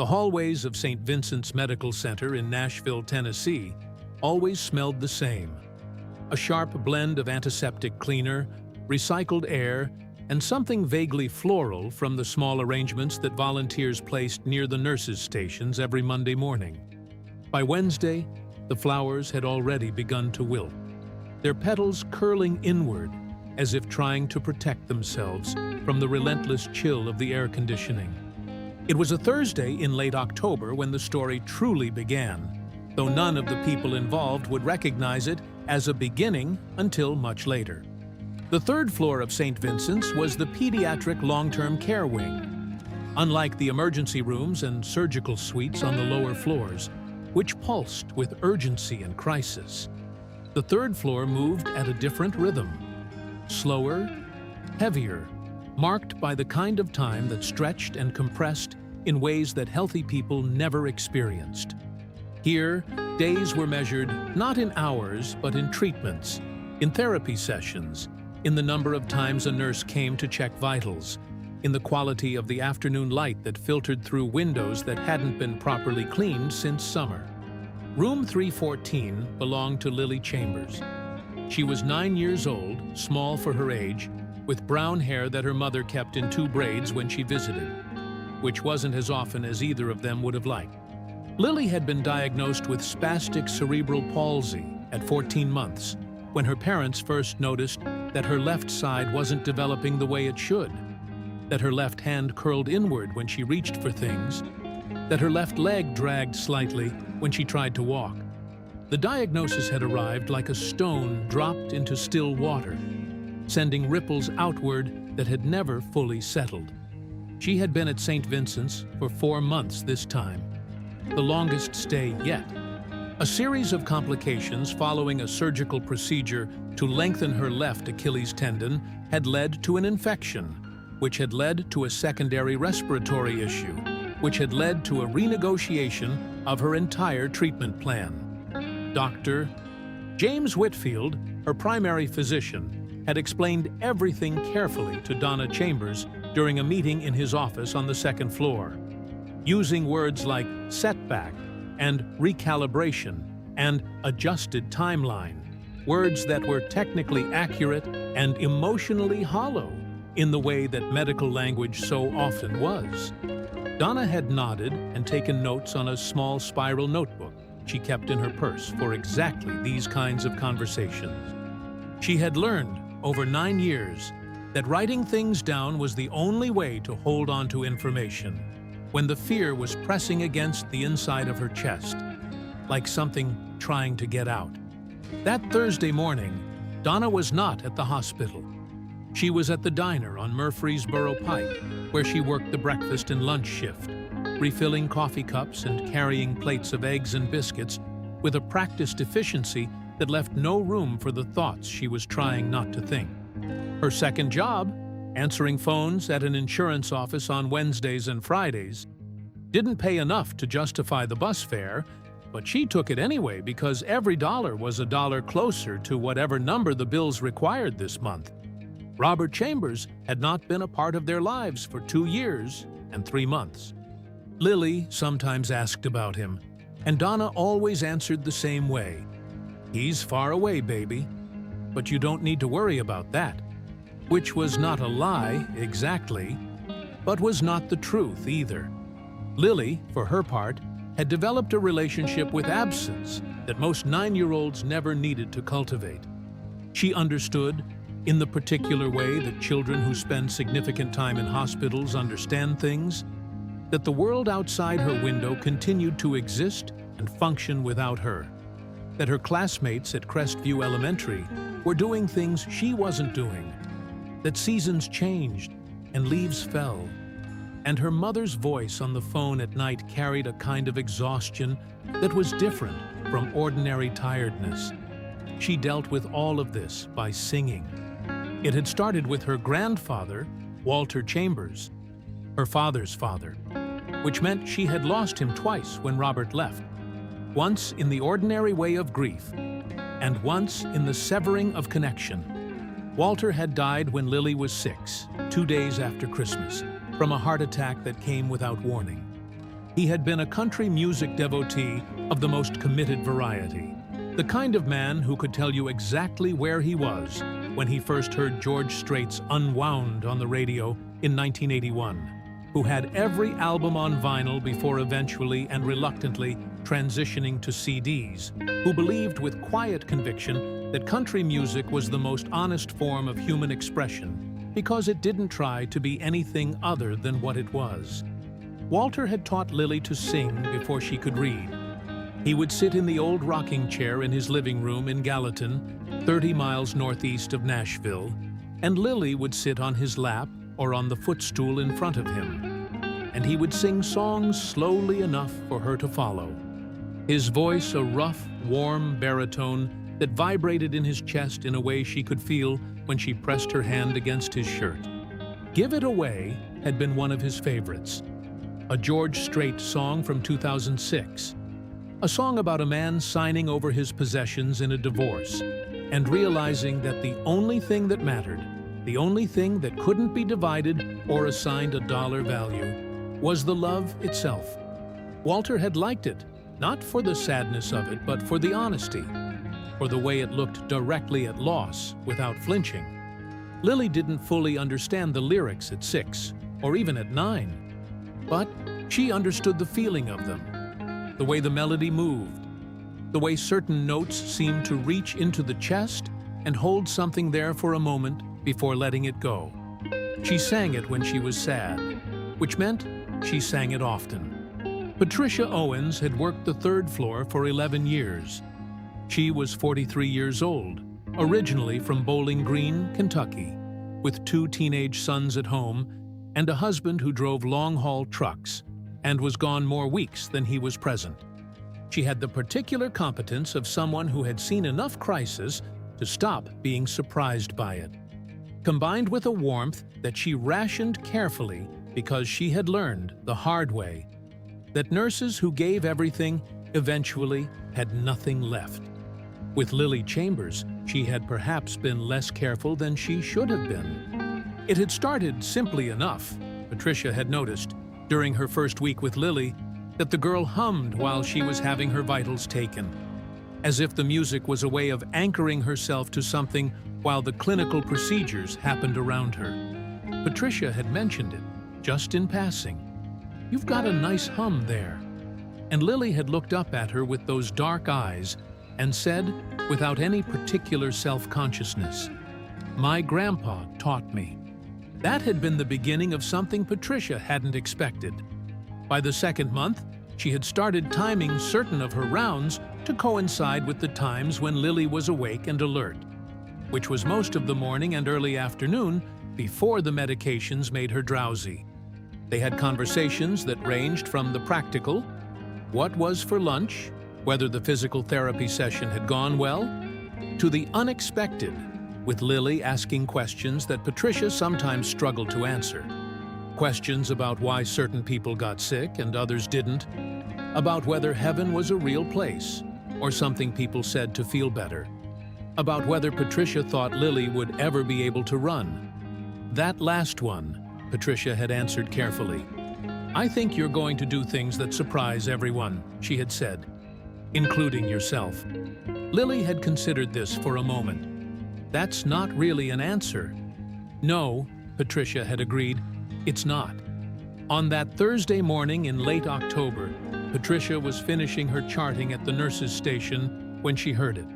The hallways of St. Vincent's Medical Center in Nashville, Tennessee, always smelled the same. A sharp blend of antiseptic cleaner, recycled air, and something vaguely floral from the small arrangements that volunteers placed near the nurses' stations every Monday morning. By Wednesday, the flowers had already begun to wilt, their petals curling inward as if trying to protect themselves from the relentless chill of the air conditioning. It was a Thursday in late October when the story truly began, though none of the people involved would recognize it as a beginning until much later. The third floor of St. Vincent's was the pediatric long-term care wing. Unlike the emergency rooms and surgical suites on the lower floors, which pulsed with urgency and crisis, the third floor moved at a different rhythm. Slower, heavier, marked by the kind of time that stretched and compressed in ways that healthy people never experienced. Here, days were measured not in hours, but in treatments, in therapy sessions, in the number of times a nurse came to check vitals, in the quality of the afternoon light that filtered through windows that hadn't been properly cleaned since summer. Room 314 belonged to Lily Chambers. She was 9 years old, small for her age, with brown hair that her mother kept in 2 braids when she visited, which wasn't as often as either of them would have liked. Lily had been diagnosed with spastic cerebral palsy at 14 months, when her parents first noticed that her left side wasn't developing the way it should, that her left hand curled inward when she reached for things, that her left leg dragged slightly when she tried to walk. The diagnosis had arrived like a stone dropped into still water, sending ripples outward that had never fully settled. She had been at St. Vincent's for 4 months this time, the longest stay yet. A series of complications following a surgical procedure to lengthen her left Achilles tendon had led to an infection, which had led to a secondary respiratory issue, which had led to a renegotiation of her entire treatment plan. Dr. James Whitfield, her primary physician, had explained everything carefully to Donna Chambers during a meeting in his office on the 2nd floor, using words like setback and recalibration and adjusted timeline, words that were technically accurate and emotionally hollow in the way that medical language so often was. Donna had nodded and taken notes on a small spiral notebook she kept in her purse for exactly these kinds of conversations. She had learned over 9 years that writing things down was the only way to hold on to information when the fear was pressing against the inside of her chest, like something trying to get out. That Thursday morning, Donna was not at the hospital. She was at the diner on Murfreesboro Pike, where she worked the breakfast and lunch shift, refilling coffee cups and carrying plates of eggs and biscuits with a practiced efficiency that left no room for the thoughts she was trying not to think. Her second job, answering phones at an insurance office on Wednesdays and Fridays, didn't pay enough to justify the bus fare, but she took it anyway because every dollar was a dollar closer to whatever number the bills required this month. Robert Chambers had not been a part of their lives for 2 years and 3 months. Lily sometimes asked about him, and Donna always answered the same way. "He's far away, baby, but you don't need to worry about that," which was not a lie exactly, but was not the truth either. Lily, for her part, had developed a relationship with absence that most 9-year-olds never needed to cultivate. She understood, in the particular way that children who spend significant time in hospitals understand things, that the world outside her window continued to exist and function without her, that her classmates at Crestview Elementary were doing things she wasn't doing, that seasons changed and leaves fell, and her mother's voice on the phone at night carried a kind of exhaustion that was different from ordinary tiredness. She dealt with all of this by singing. It had started with her grandfather, Walter Chambers, her father's father, which meant she had lost him twice when Robert left, once in the ordinary way of grief, and once in the severing of connection. Walter had died when Lily was 6, 2 days after Christmas, from a heart attack that came without warning. He had been a country music devotee of the most committed variety, the kind of man who could tell you exactly where he was when he first heard George Strait's Unwound on the radio in 1981, who had every album on vinyl before eventually and reluctantly transitioning to CDs, who believed with quiet conviction that country music was the most honest form of human expression because it didn't try to be anything other than what it was. Walter had taught Lily to sing before she could read. He would sit in the old rocking chair in his living room in Gallatin, 30 miles northeast of Nashville, and Lily would sit on his lap or on the footstool in front of him, and he would sing songs slowly enough for her to follow. His voice a rough, warm baritone that vibrated in his chest in a way she could feel when she pressed her hand against his shirt. Give It Away had been one of his favorites, a George Strait song from 2006, a song about a man signing over his possessions in a divorce and realizing that the only thing that mattered, the only thing that couldn't be divided or assigned a dollar value, was the love itself. Walter had liked it, not for the sadness of it, but for the honesty, for the way it looked directly at loss without flinching. Lily didn't fully understand the lyrics at 6, or even at 9, but she understood the feeling of them, the way the melody moved, the way certain notes seemed to reach into the chest and hold something there for a moment before letting it go. She sang it when she was sad, which meant she sang it often. Patricia Owens had worked the 3rd floor for 11 years. She was 43 years old, originally from Bowling Green, Kentucky, with 2 teenage sons at home and a husband who drove long-haul trucks and was gone more weeks than he was present. She had the particular competence of someone who had seen enough crisis to stop being surprised by it, combined with a warmth that she rationed carefully because she had learned the hard way that nurses who gave everything eventually had nothing left. With Lily Chambers, she had perhaps been less careful than she should have been. It had started simply enough. Patricia had noticed, during her first week with Lily, that the girl hummed while she was having her vitals taken, as if the music was a way of anchoring herself to something while the clinical procedures happened around her. Patricia had mentioned it, just in passing. "You've got a nice hum there." And Lily had looked up at her with those dark eyes and said, without any particular self-consciousness, "My grandpa taught me." That had been the beginning of something Patricia hadn't expected. By the 2nd month, she had started timing certain of her rounds to coincide with the times when Lily was awake and alert, which was most of the morning and early afternoon before the medications made her drowsy. They had conversations that ranged from the practical, what was for lunch, whether the physical therapy session had gone well, to the unexpected, with Lily asking questions that Patricia sometimes struggled to answer. Questions about why certain people got sick and others didn't, about whether heaven was a real place, or something people said to feel better, about whether Patricia thought Lily would ever be able to run. That last one, Patricia had answered carefully. "I think you're going to do things that surprise everyone," she had said, "including yourself." Lily had considered this for a moment. "That's not really an answer." "No," Patricia had agreed, "it's not." On that Thursday morning in late October, Patricia was finishing her charting at the nurse's station when she heard it.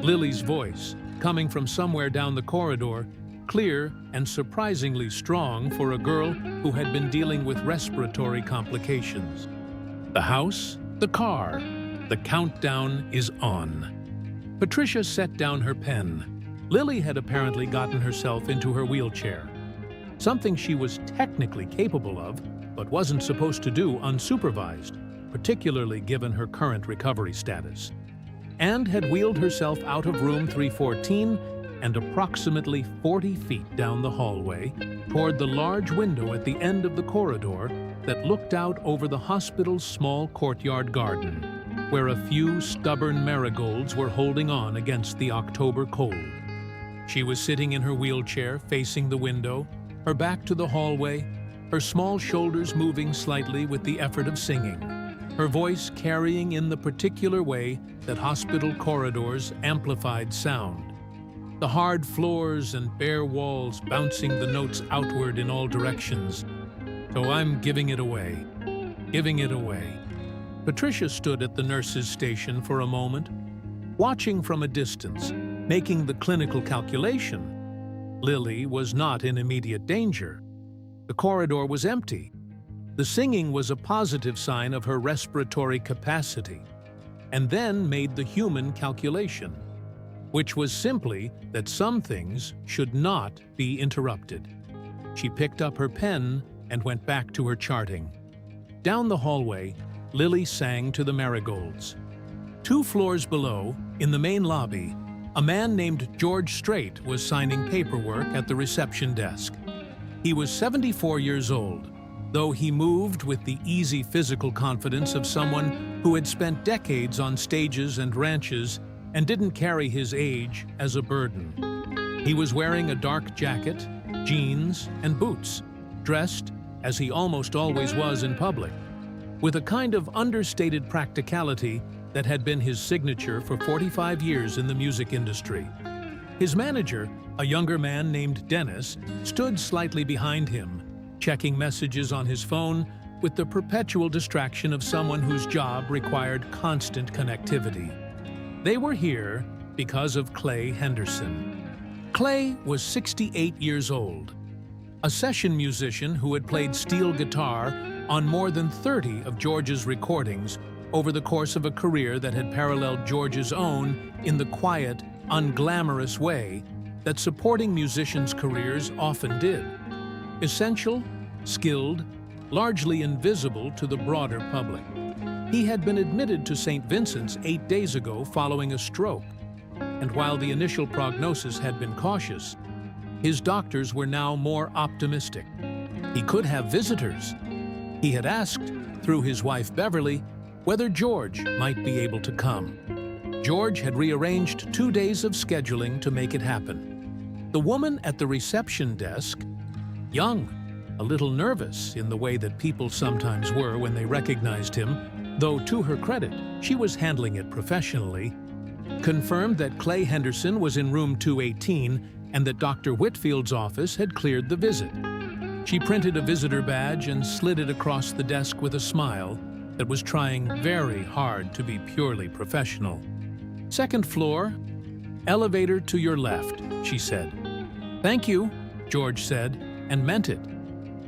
Lily's voice, coming from somewhere down the corridor, clear and surprisingly strong for a girl who had been dealing with respiratory complications. "The house, the car, the countdown is on." Patricia set down her pen. Lily had apparently gotten herself into her wheelchair, something she was technically capable of, but wasn't supposed to do unsupervised, particularly given her current recovery status, and had wheeled herself out of room 314 and approximately 40 feet down the hallway toward the large window at the end of the corridor that looked out over the hospital's small courtyard garden, where a few stubborn marigolds were holding on against the October cold. She was sitting in her wheelchair facing the window, her back to the hallway, her small shoulders moving slightly with the effort of singing, her voice carrying in the particular way that hospital corridors amplified sound. The hard floors and bare walls bouncing the notes outward in all directions. So I'm giving it away. Giving it away. Patricia stood at the nurse's station for a moment, watching from a distance, making the clinical calculation. Lily was not in immediate danger. The corridor was empty. The singing was a positive sign of her respiratory capacity, and then made the human calculation, which was simply that some things should not be interrupted. She picked up her pen and went back to her charting. Down the hallway, Lily sang to the marigolds. 2 floors below, in the main lobby, a man named George Strait was signing paperwork at the reception desk. He was 74 years old, though he moved with the easy physical confidence of someone who had spent decades on stages and ranches and didn't carry his age as a burden. He was wearing a dark jacket, jeans, and boots, dressed, as he almost always was in public, with a kind of understated practicality that had been his signature for 45 years in the music industry. His manager, a younger man named Dennis, stood slightly behind him, checking messages on his phone with the perpetual distraction of someone whose job required constant connectivity. They were here because of Clay Henderson. Clay was 68 years old, a session musician who had played steel guitar on more than 30 of George's recordings over the course of a career that had paralleled George's own in the quiet, unglamorous way that supporting musicians' careers often did. Essential, skilled, largely invisible to the broader public. He had been admitted to St. Vincent's 8 days ago following a stroke, and while the initial prognosis had been cautious, his doctors were now more optimistic. He could have visitors. He had asked, through his wife Beverly, whether George might be able to come. George had rearranged 2 days of scheduling to make it happen. The woman at the reception desk, young, a little nervous in the way that people sometimes were when they recognized him, though to her credit, she was handling it professionally, confirmed that Clay Henderson was in room 218 and that Dr. Whitfield's office had cleared the visit. She printed a visitor badge and slid it across the desk with a smile that was trying very hard to be purely professional. "Second floor, elevator to your left," she said. "Thank you," George said, and meant it,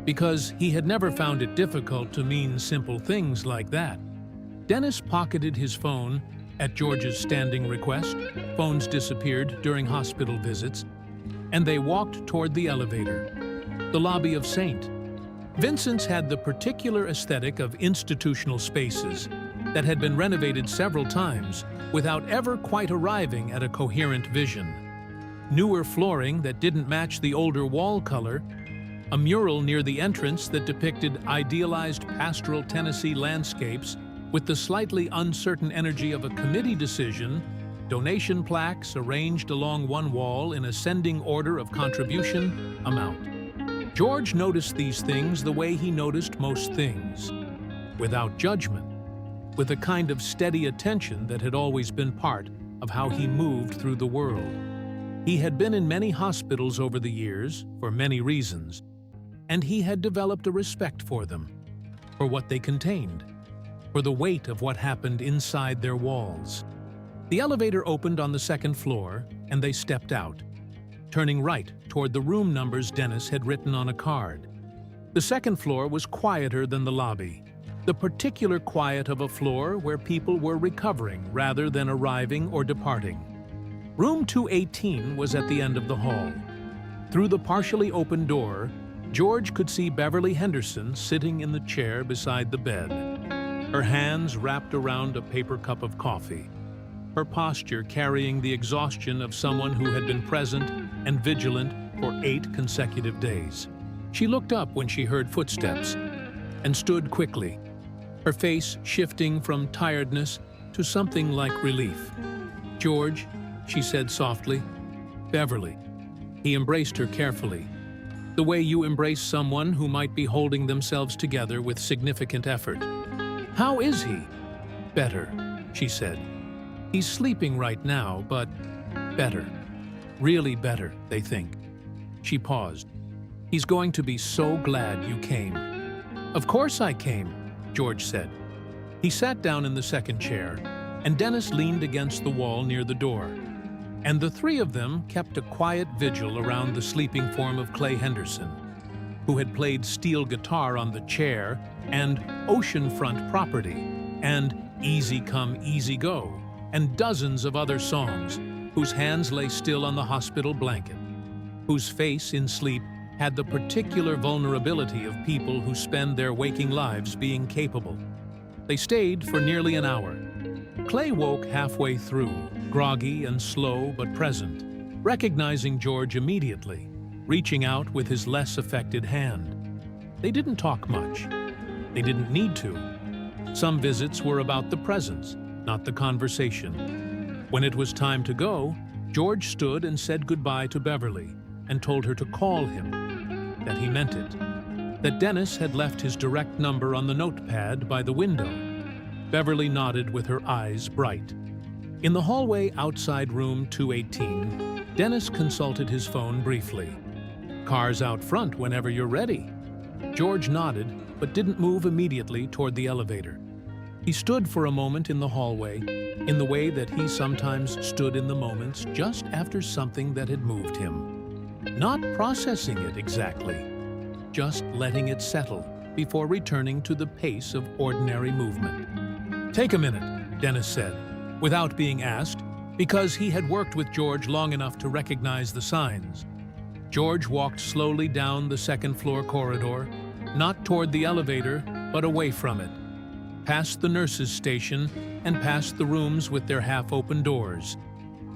because he had never found it difficult to mean simple things like that. Dennis pocketed his phone at George's standing request. Phones disappeared during hospital visits, and they walked toward the elevator. The lobby of St. Vincent's had the particular aesthetic of institutional spaces that had been renovated several times without ever quite arriving at a coherent vision. Newer flooring that didn't match the older wall color, a mural near the entrance that depicted idealized pastoral Tennessee landscapes with the slightly uncertain energy of a committee decision, donation plaques arranged along one wall in ascending order of contribution amount. George noticed these things the way he noticed most things, without judgment, with a kind of steady attention that had always been part of how he moved through the world. He had been in many hospitals over the years, for many reasons, and he had developed a respect for them, for what they contained, for the weight of what happened inside their walls. The elevator opened on the second floor, and they stepped out, turning right toward the room numbers Dennis had written on a card. The second floor was quieter than the lobby, the particular quiet of a floor where people were recovering rather than arriving or departing. Room 218 was at the end of the hall. Through the partially open door, George could see Beverly Henderson sitting in the chair beside the bed, her hands wrapped around a paper cup of coffee, her posture carrying the exhaustion of someone who had been present and vigilant for 8 consecutive days. She looked up when she heard footsteps and stood quickly, her face shifting from tiredness to something like relief. "George," she said softly. "Beverly." He embraced her carefully. The way you embrace someone who might be holding themselves together with significant effort. How is he? Better, she said. He's sleeping right now, but better. Really better, they think. She paused. He's going to be so glad you came. Of course I came, George said. He sat down in the second chair, and Dennis leaned against the wall near the door. And the three of them kept a quiet vigil around the sleeping form of Clay Henderson, who had played steel guitar on the chair and Oceanfront Property and Easy Come, Easy Go, and dozens of other songs, whose hands lay still on the hospital blanket, whose face in sleep had the particular vulnerability of people who spend their waking lives being capable. They stayed for nearly an hour. Clay woke halfway through, groggy and slow but present, recognizing George immediately, reaching out with his less affected hand. They didn't talk much. They didn't need to. Some visits were about the presence, not the conversation. When it was time to go, George stood and said goodbye to Beverly and told her to call him, that he meant it, that Dennis had left his direct number on the notepad by the window. Beverly nodded with her eyes bright. In the hallway outside room 218, Dennis consulted his phone briefly. "Car's out front whenever you're ready." George nodded, but didn't move immediately toward the elevator. He stood for a moment in the hallway, in the way that he sometimes stood in the moments just after something that had moved him. Not processing it exactly, just letting it settle before returning to the pace of ordinary movement. "Take a minute," Dennis said, without being asked, because he had worked with George long enough to recognize the signs. George walked slowly down the second-floor corridor, not toward the elevator, but away from it, past the nurses' station and past the rooms with their half-open doors,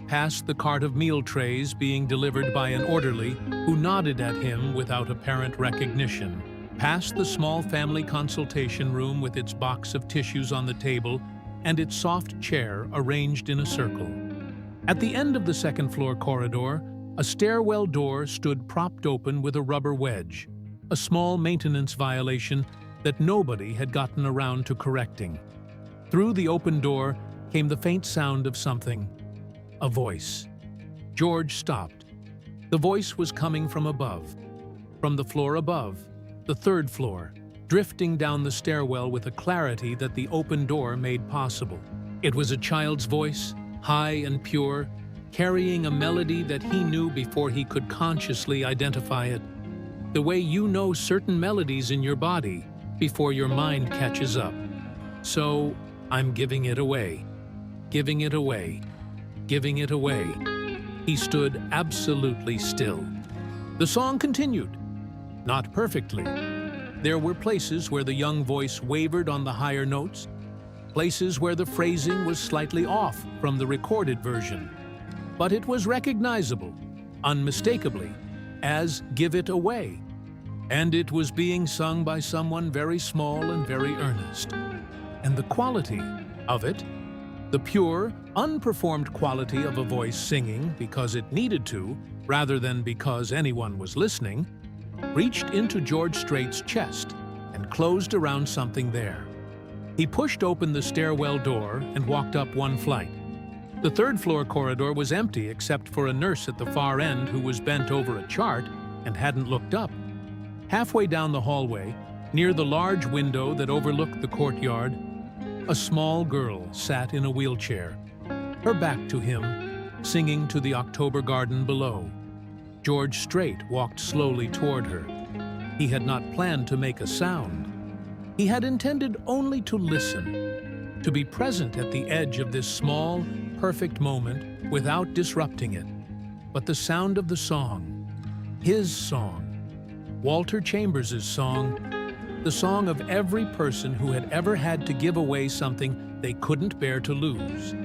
past the cart of meal trays being delivered by an orderly who nodded at him without apparent recognition, past the small family consultation room with its box of tissues on the table and its soft chair arranged in a circle. At the end of the second-floor corridor, a stairwell door stood propped open with a rubber wedge, a small maintenance violation that nobody had gotten around to correcting. Through the open door came the faint sound of something, a voice. George stopped. The voice was coming from above, from the floor above, the third floor, drifting down the stairwell with a clarity that the open door made possible. It was a child's voice, high and pure, carrying a melody that he knew before he could consciously identify it. The way you know certain melodies in your body before your mind catches up. So, I'm giving it away. Giving it away. Giving it away. He stood absolutely still. The song continued. Not perfectly. There were places where the young voice wavered on the higher notes, places where the phrasing was slightly off from the recorded version. But it was recognizable, unmistakably, as "Give It Away." And it was being sung by someone very small and very earnest. And the quality of it, the pure, unperformed quality of a voice singing because it needed to, rather than because anyone was listening, reached into George Strait's chest and closed around something there. He pushed open the stairwell door and walked up one flight. The third-floor corridor was empty except for a nurse at the far end who was bent over a chart and hadn't looked up. Halfway down the hallway, near the large window that overlooked the courtyard, a small girl sat in a wheelchair, her back to him, singing to the October garden below. George Strait walked slowly toward her. He had not planned to make a sound. He had intended only to listen, to be present at the edge of this small, perfect moment without disrupting it. But the sound of the song, his song, Walter Chambers's song, the song of every person who had ever had to give away something they couldn't bear to lose,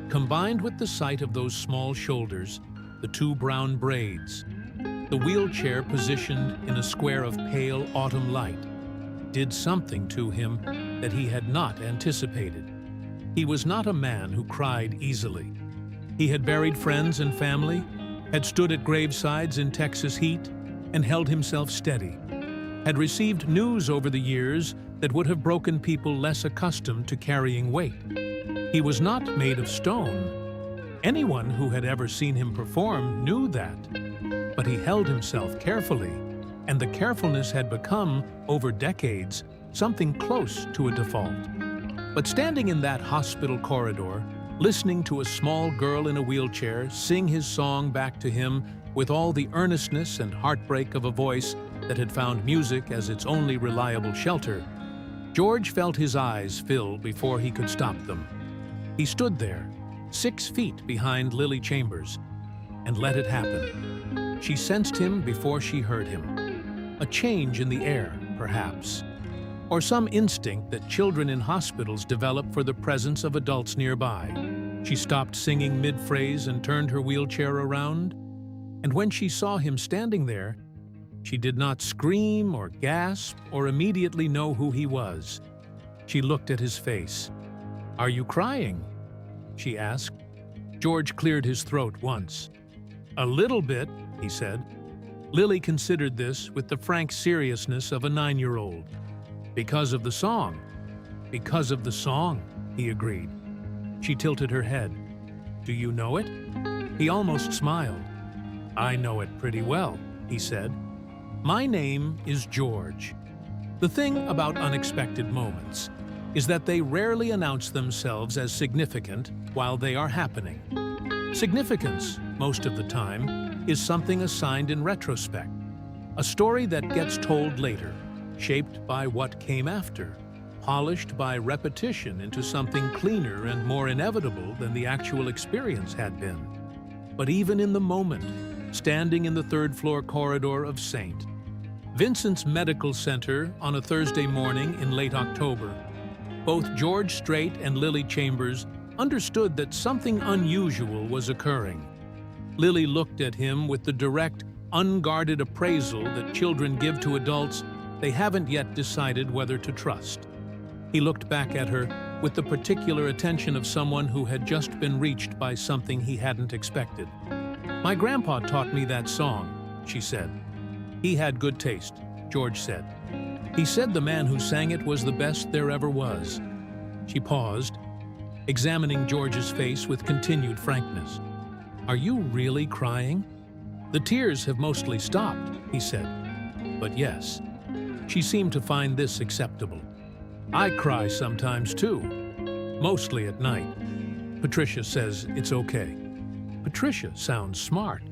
combined with the sight of those small shoulders, the two brown braids, the wheelchair positioned in a square of pale autumn light, did something to him that he had not anticipated. He was not a man who cried easily. He had buried friends and family, had stood at gravesides in Texas heat, and held himself steady. Had received news over the years that would have broken people less accustomed to carrying weight. He was not made of stone. Anyone who had ever seen him perform knew that. But he held himself carefully, and the carefulness had become, over decades, something close to a default. But standing in that hospital corridor, listening to a small girl in a wheelchair sing his song back to him with all the earnestness and heartbreak of a voice that had found music as its only reliable shelter, George felt his eyes fill before he could stop them. He stood there, 6 feet behind Lily Chambers, and let it happen. She sensed him before she heard him. A change in the air, perhaps. Or some instinct that children in hospitals develop for the presence of adults nearby. She stopped singing mid-phrase and turned her wheelchair around. And when she saw him standing there, she did not scream or gasp or immediately know who he was. She looked at his face. "Are you crying?" she asked. George cleared his throat once. "A little bit," he said. Lily considered this with the frank seriousness of a 9-year-old. "Because of the song." "Because of the song," he agreed. She tilted her head. "Do you know it?" He almost smiled. "I know it pretty well," he said. "My name is George." The thing about unexpected moments is that they rarely announce themselves as significant while they are happening. Significance, most of the time, is something assigned in retrospect, a story that gets told later, shaped by what came after, polished by repetition into something cleaner and more inevitable than the actual experience had been. But even in the moment, standing in the third-floor corridor of St. Vincent's Medical Center on a Thursday morning in late October, both George Strait and Lily Chambers understood that something unusual was occurring. Lily looked at him with the direct, unguarded appraisal that children give to adults they haven't yet decided whether to trust. He looked back at her with the particular attention of someone who had just been reached by something he hadn't expected. "My grandpa taught me that song," she said. "He had good taste," George said. "He said the man who sang it was the best there ever was." She paused, examining George's face with continued frankness. "Are you really crying?" "The tears have mostly stopped," he said. "But yes." She seemed to find this acceptable. "I cry sometimes too, mostly at night. Patricia says it's okay." Patricia sounds smart.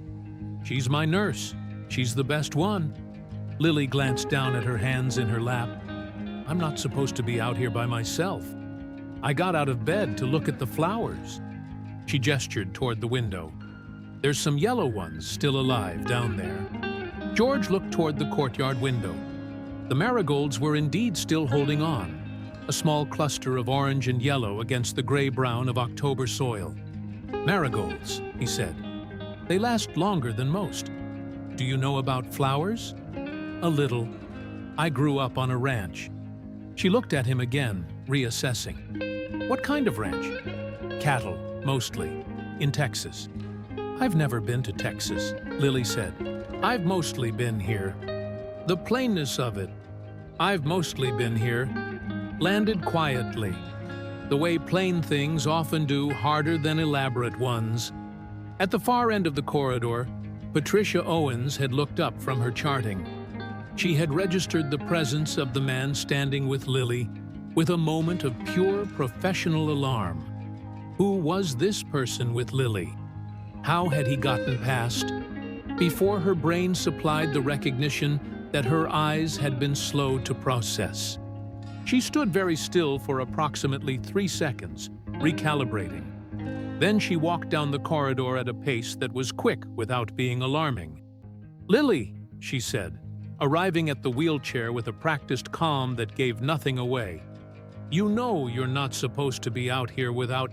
"She's my nurse. She's the best one." Lily glanced down at her hands in her lap. "I'm not supposed to be out here by myself. I got out of bed to look at the flowers." She gestured toward the window. "There's some yellow ones still alive down there." George looked toward the courtyard window. The marigolds were indeed still holding on, a small cluster of orange and yellow against the gray-brown of October soil. "Marigolds," he said. "They last longer than most. Do you know about flowers?" "A little. I grew up on a ranch." She looked at him again, reassessing. "What kind of ranch?" "Cattle, mostly, in Texas." "I've never been to Texas," Lily said. "I've mostly been here." The plainness of it. "I've mostly been here." Landed quietly, the way plain things often do, harder than elaborate ones. At the far end of the corridor, Patricia Owens had looked up from her charting. She had registered the presence of the man standing with Lily with a moment of pure professional alarm. Who was this person with Lily? How had he gotten past? Before her brain supplied the recognition that her eyes had been slow to process. She stood very still for approximately 3 seconds, recalibrating. Then she walked down the corridor at a pace that was quick without being alarming. "Lily," she said, arriving at the wheelchair with a practiced calm that gave nothing away. "You know you're not supposed to be out here without—"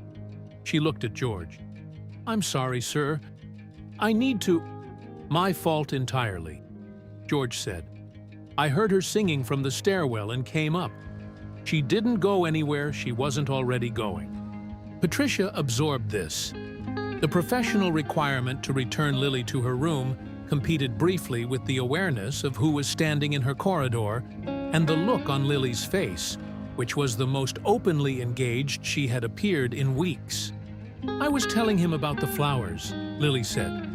She looked at George. "I'm sorry, sir. I need to—" "My fault entirely," George said. "I heard her singing from the stairwell and came up. She didn't go anywhere she wasn't already going." Patricia absorbed this. The professional requirement to return Lily to her room competed briefly with the awareness of who was standing in her corridor and the look on Lily's face, which was the most openly engaged she had appeared in weeks. "I was telling him about the flowers," Lily said.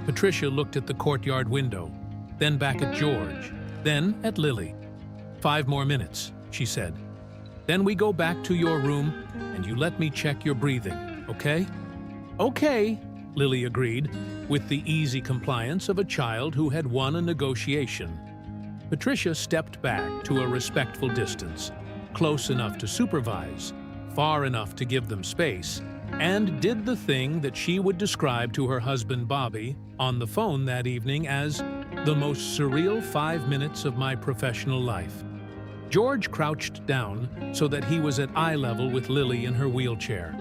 Patricia looked at the courtyard window, then back at George, then at Lily. "5 more minutes," she said. "Then we go back to your room and you let me check your breathing, okay?" "Okay," Lily agreed, with the easy compliance of a child who had won a negotiation. Patricia stepped back to a respectful distance, close enough to supervise, far enough to give them space, and did the thing that she would describe to her husband Bobby on the phone that evening as the most surreal 5 minutes of my professional life. George crouched down so that he was at eye level with Lily in her wheelchair.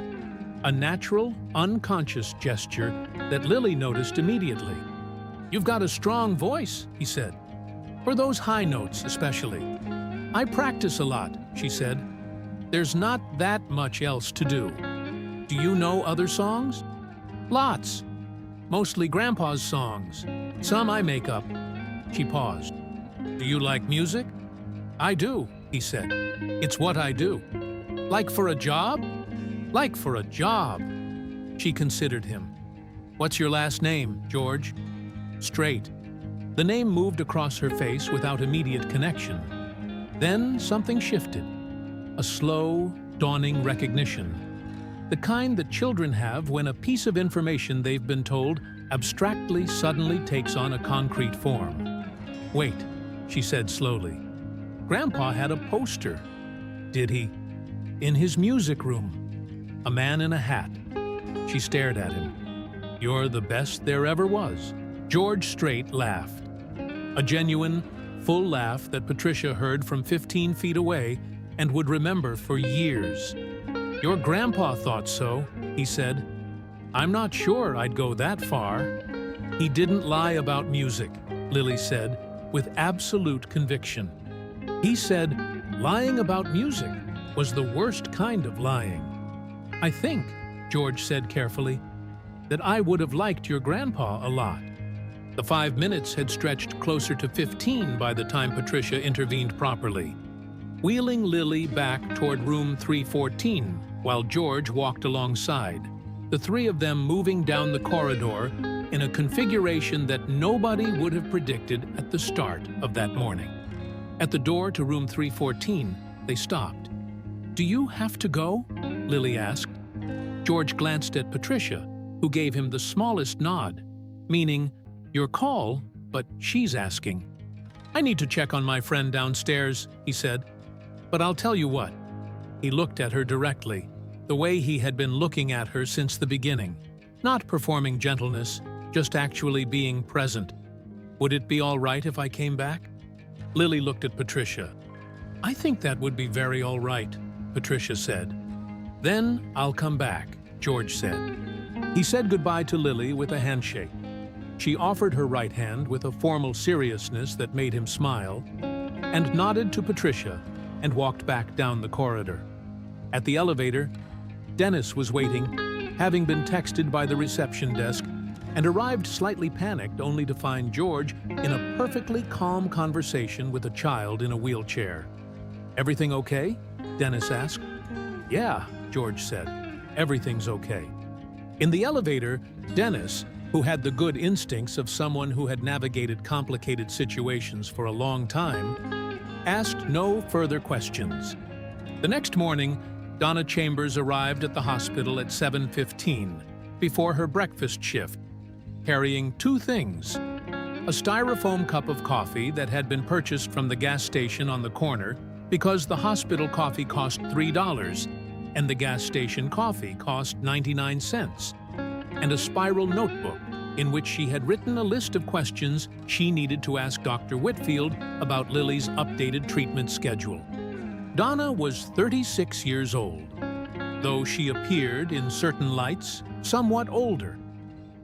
A natural, unconscious gesture that Lily noticed immediately. "You've got a strong voice," he said. "For those high notes, especially." "I practice a lot," she said. "There's not that much else to do." "Do you know other songs?" "Lots. Mostly Grandpa's songs. Some I make up." She paused. "Do you like music?" "I do," he said. "It's what I do." "Like for a job?" "Like for a job." She considered him. "What's your last name, George?" "Strait." The name moved across her face without immediate connection. Then something shifted. A slow, dawning recognition. The kind that children have when a piece of information they've been told abstractly suddenly takes on a concrete form. "Wait," she said slowly. "Grandpa had a poster." "Did he?" "In his music room. A man in a hat." She stared at him. "You're the best there ever was." George Strait laughed. A genuine, full laugh that Patricia heard from 15 feet away and would remember for years. "Your grandpa thought so," he said. "I'm not sure I'd go that far." "He didn't lie about music," Lily said, with absolute conviction. "He said lying about music was the worst kind of lying." "I think," George said carefully, "that I would have liked your grandpa a lot." The 5 minutes had stretched closer to 15 by the time Patricia intervened properly, wheeling Lily back toward room 314 while George walked alongside, the three of them moving down the corridor in a configuration that nobody would have predicted at the start of that morning. At the door to room 314, they stopped. "Do you have to go?" Lily asked. George glanced at Patricia, who gave him the smallest nod, meaning, "Your call, but she's asking." "I need to check on my friend downstairs," he said. "But I'll tell you what." He looked at her directly, the way he had been looking at her since the beginning, not performing gentleness, just actually being present. "Would it be all right if I came back?" Lily looked at Patricia. "I think that would be very all right," Patricia said. "Then I'll come back," George said. He said goodbye to Lily with a handshake. She offered her right hand with a formal seriousness that made him smile, and nodded to Patricia and walked back down the corridor. At the elevator, Dennis was waiting, having been texted by the reception desk, and arrived slightly panicked only to find George in a perfectly calm conversation with a child in a wheelchair. "Everything okay?" Dennis asked. "Yeah," George said. "Everything's okay." In the elevator, Dennis, who had the good instincts of someone who had navigated complicated situations for a long time, asked no further questions. The next morning, Donna Chambers arrived at the hospital at 7:15, before her breakfast shift, carrying 2 things: a styrofoam cup of coffee that had been purchased from the gas station on the corner because the hospital coffee cost $3 and the gas station coffee cost 99 cents, and a spiral notebook in which she had written a list of questions she needed to ask Dr. Whitfield about Lily's updated treatment schedule. Donna was 36 years old, though she appeared in certain lights somewhat older,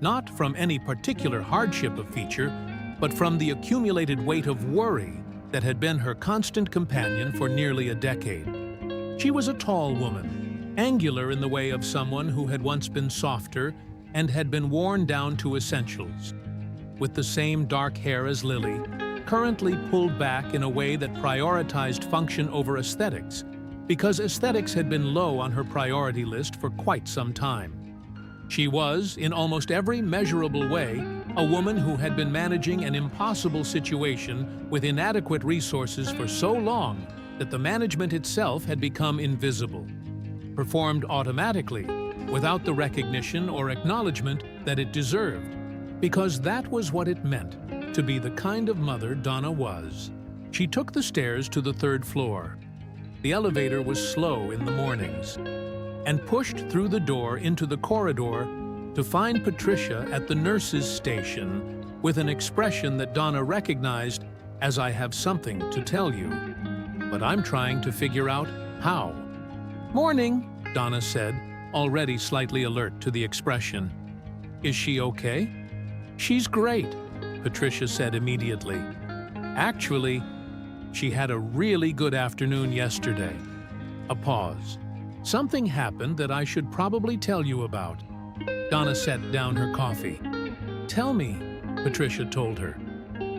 not from any particular hardship of feature, but from the accumulated weight of worry that had been her constant companion for nearly a decade. She was a tall woman, angular in the way of someone who had once been softer and had been worn down to essentials. with the same dark hair as Lily, currently pulled back in a way that prioritized function over aesthetics, because aesthetics had been low on her priority list for quite some time. She was, in almost every measurable way, a woman who had been managing an impossible situation with inadequate resources for so long that the management itself had become invisible, performed automatically, without the recognition or acknowledgement that it deserved, because that was what it meant to be the kind of mother Donna was. She took the stairs to the 3rd floor. The elevator was slow in the mornings, and pushed through the door into the corridor to find Patricia at the nurse's station with an expression that Donna recognized as "I have something to tell you, but I'm trying to figure out how." "Morning," Donna said, already slightly alert to the expression. "Is she okay?" "She's great," Patricia said immediately. "Actually, she had a really good afternoon yesterday." A pause. "Something happened that I should probably tell you about." Donna set down her coffee. "Tell me," Patricia told her.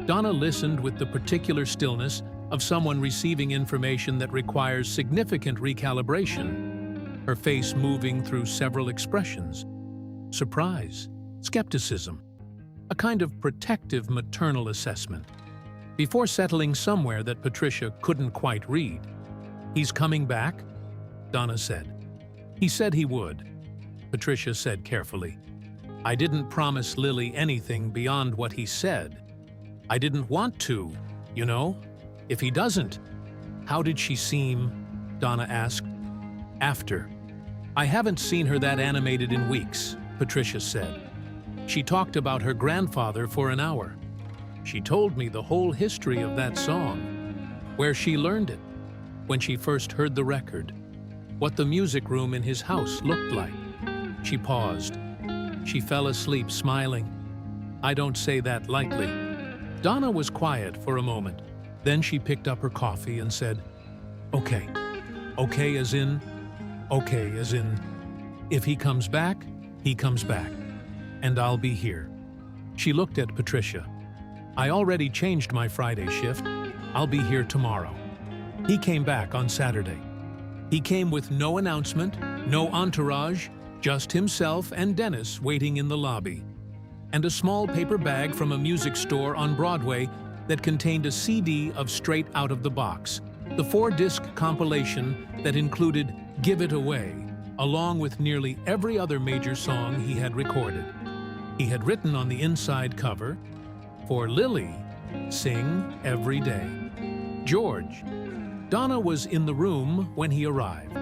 Donna listened with the particular stillness of someone receiving information that requires significant recalibration, her face moving through several expressions: surprise, skepticism, a kind of protective maternal assessment, before settling somewhere that Patricia couldn't quite read. "He's coming back?" Donna said. "He said he would," Patricia said carefully. "I didn't promise Lily anything beyond what he said. I didn't want to, you know, if he doesn't." "How did she seem?" Donna asked. "After. I haven't seen her that animated in weeks," Patricia said. "She talked about her grandfather for an hour. She told me the whole history of that song, where she learned it, when she first heard the record, what the music room in his house looked like." She paused. She fell asleep smiling. "I don't say that lightly." Donna was quiet for a moment. Then she picked up her coffee and said, "Okay. Okay as in, if he comes back, he comes back. And I'll be here." She looked at Patricia. "I already changed my Friday shift. I'll be here tomorrow." He came back on Saturday. He came with no announcement, no entourage, just himself and Dennis waiting in the lobby, and a small paper bag from a music store on Broadway that contained a CD of Straight Out of the Box, the 4-disc compilation that included "Give It Away," along with nearly every other major song he had recorded. He had written on the inside cover, "For Lily, sing every day. George." Donna was in the room when he arrived.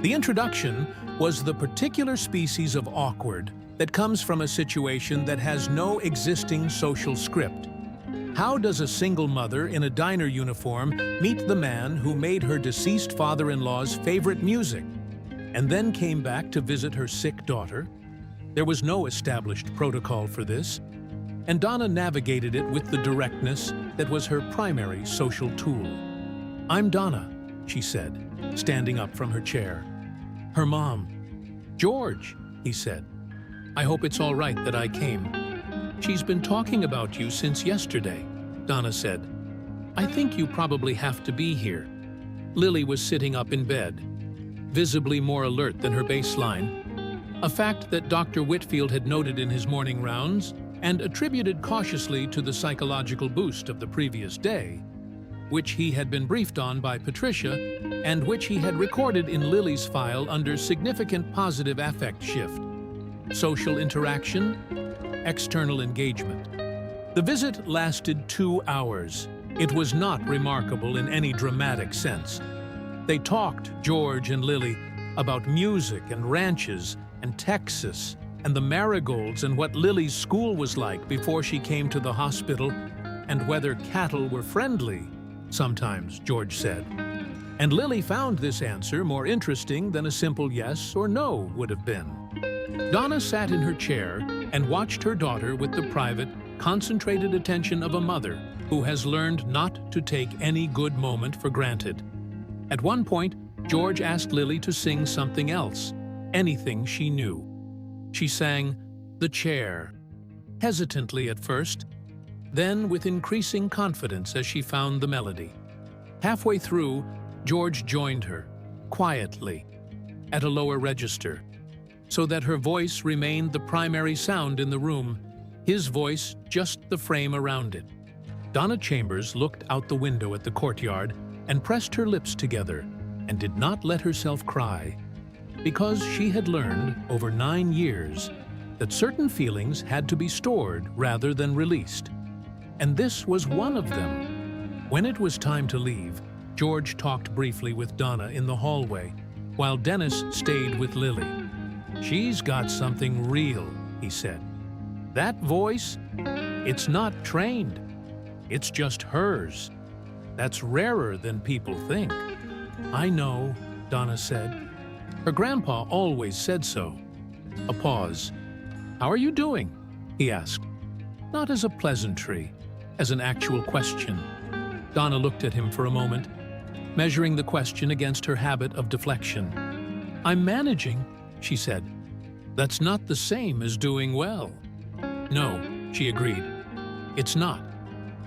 The introduction was the particular species of awkward that comes from a situation that has no existing social script. How does a single mother in a diner uniform meet the man who made her deceased father-in-law's favorite music, and then came back to visit her sick daughter? There was no established protocol for this, and Donna navigated it with the directness that was her primary social tool. "I'm Donna," she said, standing up from her chair. "Her mom." "George," he said. "I hope it's all right that I came." "She's been talking about you since yesterday," Donna said. "I think you probably have to be here." Lily was sitting up in bed, visibly more alert than her baseline, a fact that Dr. Whitfield had noted in his morning rounds and attributed cautiously to the psychological boost of the previous day, which he had been briefed on by Patricia and which he had recorded in Lily's file under significant positive affect shift: social interaction, external engagement. The visit lasted 2 hours. It was not remarkable in any dramatic sense. They talked, George and Lily, about music and ranches and Texas and the marigolds and what Lily's school was like before she came to the hospital, and whether cattle were friendly, sometimes, George said. And Lily found this answer more interesting than a simple yes or no would have been. Donna sat in her chair and watched her daughter with the private, concentrated attention of a mother who has learned not to take any good moment for granted. At one point, George asked Lily to sing something else, anything she knew. She sang "The Chair." hesitantly at first, then with increasing confidence as she found the melody. Halfway through, George joined her, quietly, at a lower register, so that her voice remained the primary sound in the room, his voice just the frame around it. Donna Chambers looked out the window at the courtyard and pressed her lips together and did not let herself cry, because she had learned over 9 years that certain feelings had to be stored rather than released. And this was one of them. When it was time to leave, George talked briefly with Donna in the hallway, while Dennis stayed with Lily. "She's got something real," he said. "That voice, it's not trained. It's just hers. That's rarer than people think." "I know," Donna said. Her grandpa always said so. A pause. "How are you doing?" he asked. Not as a pleasantry, as an actual question. Donna looked at him for a moment, measuring the question against her habit of deflection. "I'm managing," she said. "That's not the same as doing well." "No," she agreed. "It's not."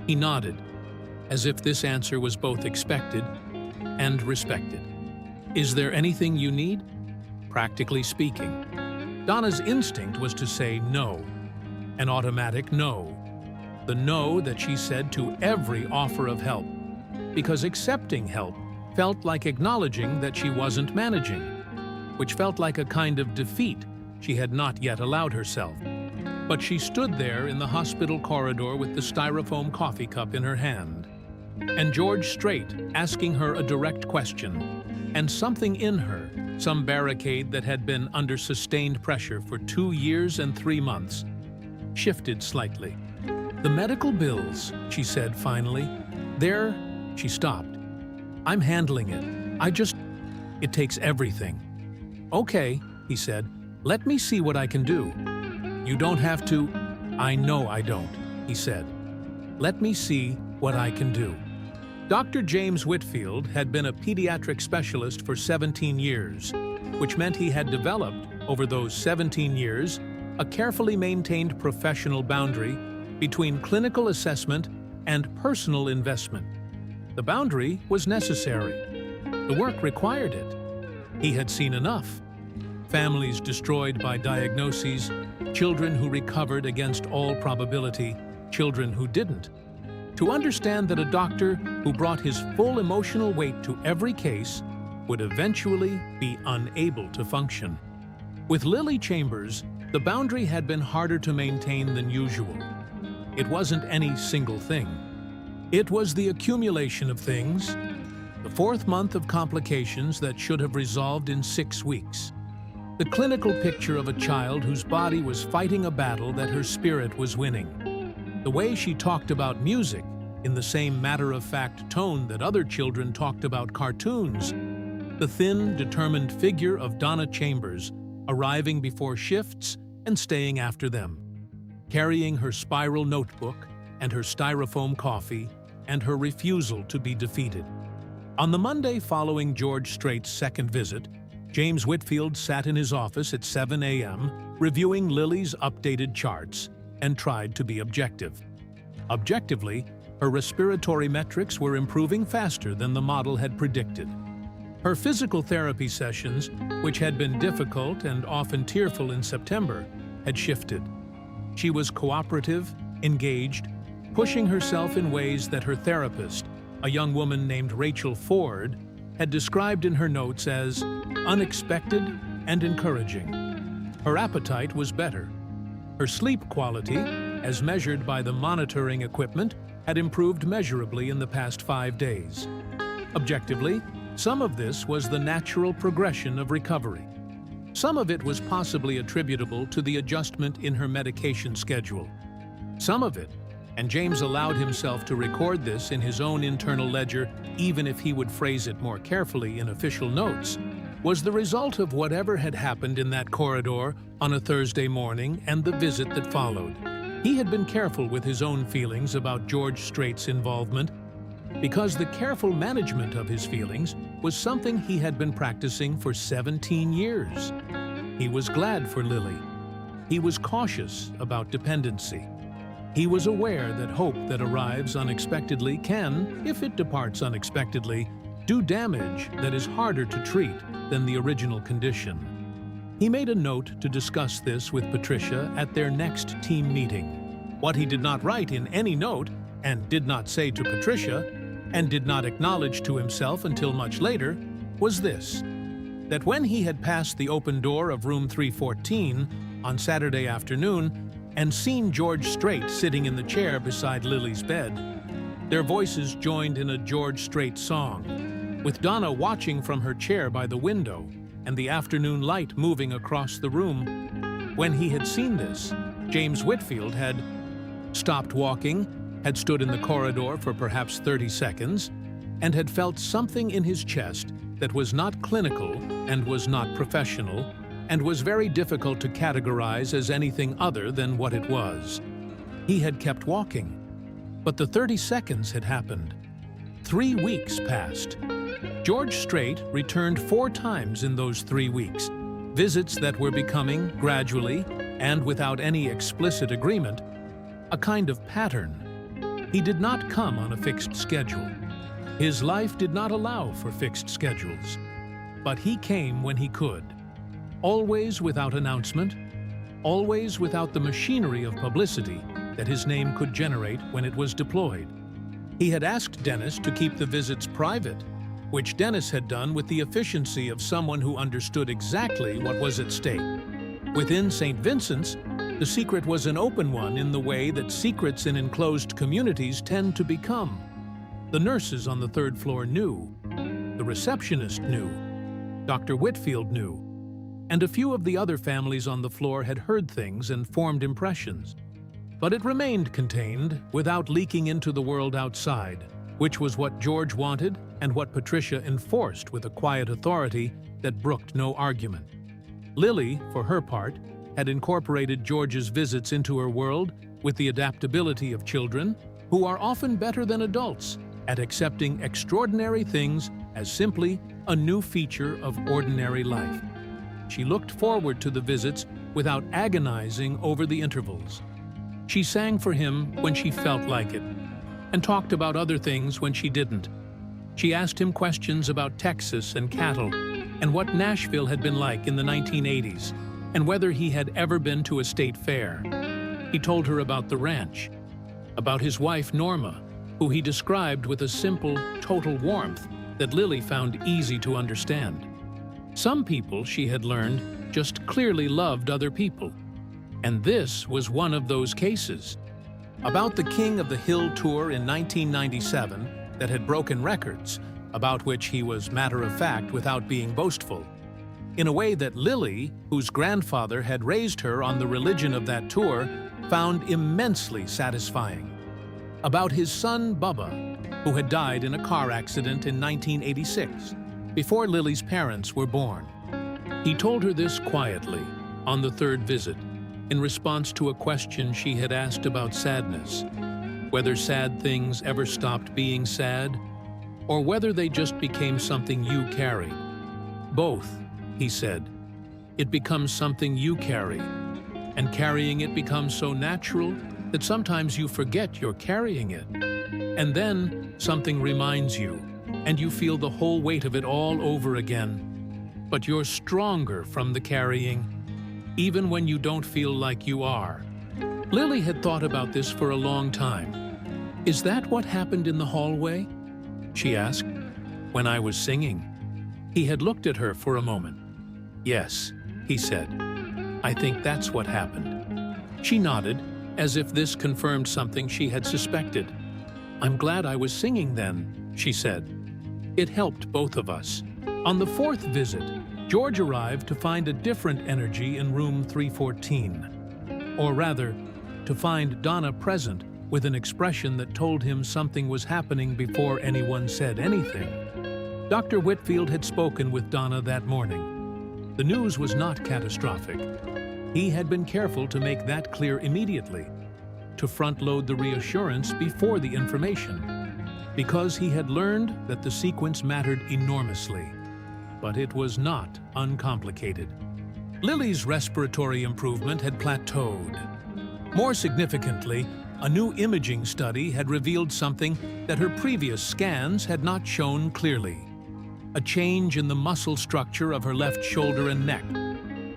He nodded, as if this answer was both expected and respected. "Is there anything you need?" Practically speaking, Donna's instinct was to say no, an automatic no. The no that she said to every offer of help, because accepting help felt like acknowledging that she wasn't managing, which felt like a kind of defeat she had not yet allowed herself. But she stood there in the hospital corridor with the styrofoam coffee cup in her hand, and George Strait asking her a direct question, and something in her, some barricade that had been under sustained pressure for 2 years and 3 months, shifted slightly. "The medical bills," she said finally. "They're—" She stopped. "I'm handling it. It takes everything." "Okay," he said. "Let me see what I can do." "You don't have to." "I know I don't," he said. "Let me see what I can do." Dr. James Whitfield had been a pediatric specialist for 17 years, which meant he had developed, over those 17 years, a carefully maintained professional boundary between clinical assessment and personal investment. The boundary was necessary. The work required it. He had seen enough. Families destroyed by diagnoses, children who recovered against all probability, children who didn't. To understand that a doctor who brought his full emotional weight to every case would eventually be unable to function. With Lily Chambers, the boundary had been harder to maintain than usual. It wasn't any single thing. It was the accumulation of things, the 4th month of complications that should have resolved in 6 weeks. The clinical picture of a child whose body was fighting a battle that her spirit was winning. The way she talked about music, in the same matter-of-fact tone that other children talked about cartoons. The thin, determined figure of Donna Chambers, arriving before shifts and staying after them, carrying her spiral notebook and her styrofoam coffee and her refusal to be defeated. On the Monday following George Strait's second visit, James Whitfield sat in his office at 7 a.m., reviewing Lily's updated charts, and tried to be objective. Objectively, her respiratory metrics were improving faster than the model had predicted. Her physical therapy sessions, which had been difficult and often tearful in September, had shifted. She was cooperative, engaged, pushing herself in ways that her therapist, a young woman named Rachel Ford, had described in her notes as unexpected and encouraging. Her appetite was better. Her sleep quality, as measured by the monitoring equipment, had improved measurably in the past 5 days. Objectively, some of this was the natural progression of recovery. Some of it was possibly attributable to the adjustment in her medication schedule. Some of it, and James allowed himself to record this in his own internal ledger, even if he would phrase it more carefully in official notes, was the result of whatever had happened in that corridor on a Thursday morning and the visit that followed. He had been careful with his own feelings about George Strait's involvement, because the careful management of his feelings was something he had been practicing for 17 years. He was glad for Lily. He was cautious about dependency. He was aware that hope that arrives unexpectedly can, if it departs unexpectedly, do damage that is harder to treat than the original condition. He made a note to discuss this with Patricia at their next team meeting. What he did not write in any note, and did not say to Patricia, and did not acknowledge to himself until much later, was this: that when he had passed the open door of room 314 on Saturday afternoon and seen George Strait sitting in the chair beside Lily's bed, their voices joined in a George Strait song, with Donna watching from her chair by the window and the afternoon light moving across the room. When he had seen this, James Whitfield had stopped walking, had stood in the corridor for perhaps 30 seconds, and had felt something in his chest that was not clinical and was not professional, and was very difficult to categorize as anything other than what it was. He had kept walking, but the 30 seconds had happened. 3 weeks passed. George Strait returned 4 times in those 3 weeks, visits that were becoming, gradually, and without any explicit agreement, a kind of pattern. He did not come on a fixed schedule. His life did not allow for fixed schedules, but he came when he could. Always without announcement, always without the machinery of publicity that his name could generate when it was deployed. He had asked Dennis to keep the visits private, which Dennis had done with the efficiency of someone who understood exactly what was at stake. Within St. Vincent's, the secret was an open one in the way that secrets in enclosed communities tend to become. The nurses on the 3rd floor knew. The receptionist knew. Dr. Whitfield knew. And a few of the other families on the floor had heard things and formed impressions. But it remained contained without leaking into the world outside, which was what George wanted and what Patricia enforced with a quiet authority that brooked no argument. Lily, for her part, had incorporated George's visits into her world with the adaptability of children, who are often better than adults at accepting extraordinary things as simply a new feature of ordinary life. She looked forward to the visits without agonizing over the intervals. She sang for him when she felt like it, and talked about other things when she didn't. She asked him questions about Texas and cattle, and what Nashville had been like in the 1980s, and whether he had ever been to a state fair. He told her about the ranch, about his wife Norma, who he described with a simple, total warmth that Lily found easy to understand. Some people, she had learned, just clearly loved other people. And this was one of those cases. About the King of the Hill tour in 1997 that had broken records, about which he was matter-of-fact without being boastful, in a way that Lily, whose grandfather had raised her on the religion of that tour, found immensely satisfying. About his son Bubba, who had died in a car accident in 1986, before Lily's parents were born. He told her this quietly, on the 3rd visit, in response to a question she had asked about sadness, whether sad things ever stopped being sad, or whether they just became something you carried. Both, he said. It becomes something you carry, and carrying it becomes so natural that sometimes you forget you're carrying it. And then something reminds you, and you feel the whole weight of it all over again. But you're stronger from the carrying, even when you don't feel like you are. Lily had thought about this for a long time. Is that what happened in the hallway? She asked. When I was singing. He had looked at her for a moment. Yes, he said. I think that's what happened. She nodded, as if this confirmed something she had suspected. I'm glad I was singing then, she said. It helped both of us. On the 4th visit, George arrived to find a different energy in room 314. Or rather, to find Donna present with an expression that told him something was happening before anyone said anything. Dr. Whitfield had spoken with Donna that morning. The news was not catastrophic. He had been careful to make that clear immediately, to front-load the reassurance before the information, because he had learned that the sequence mattered enormously, but it was not uncomplicated. Lily's respiratory improvement had plateaued. More significantly, a new imaging study had revealed something that her previous scans had not shown clearly: a change in the muscle structure of her left shoulder and neck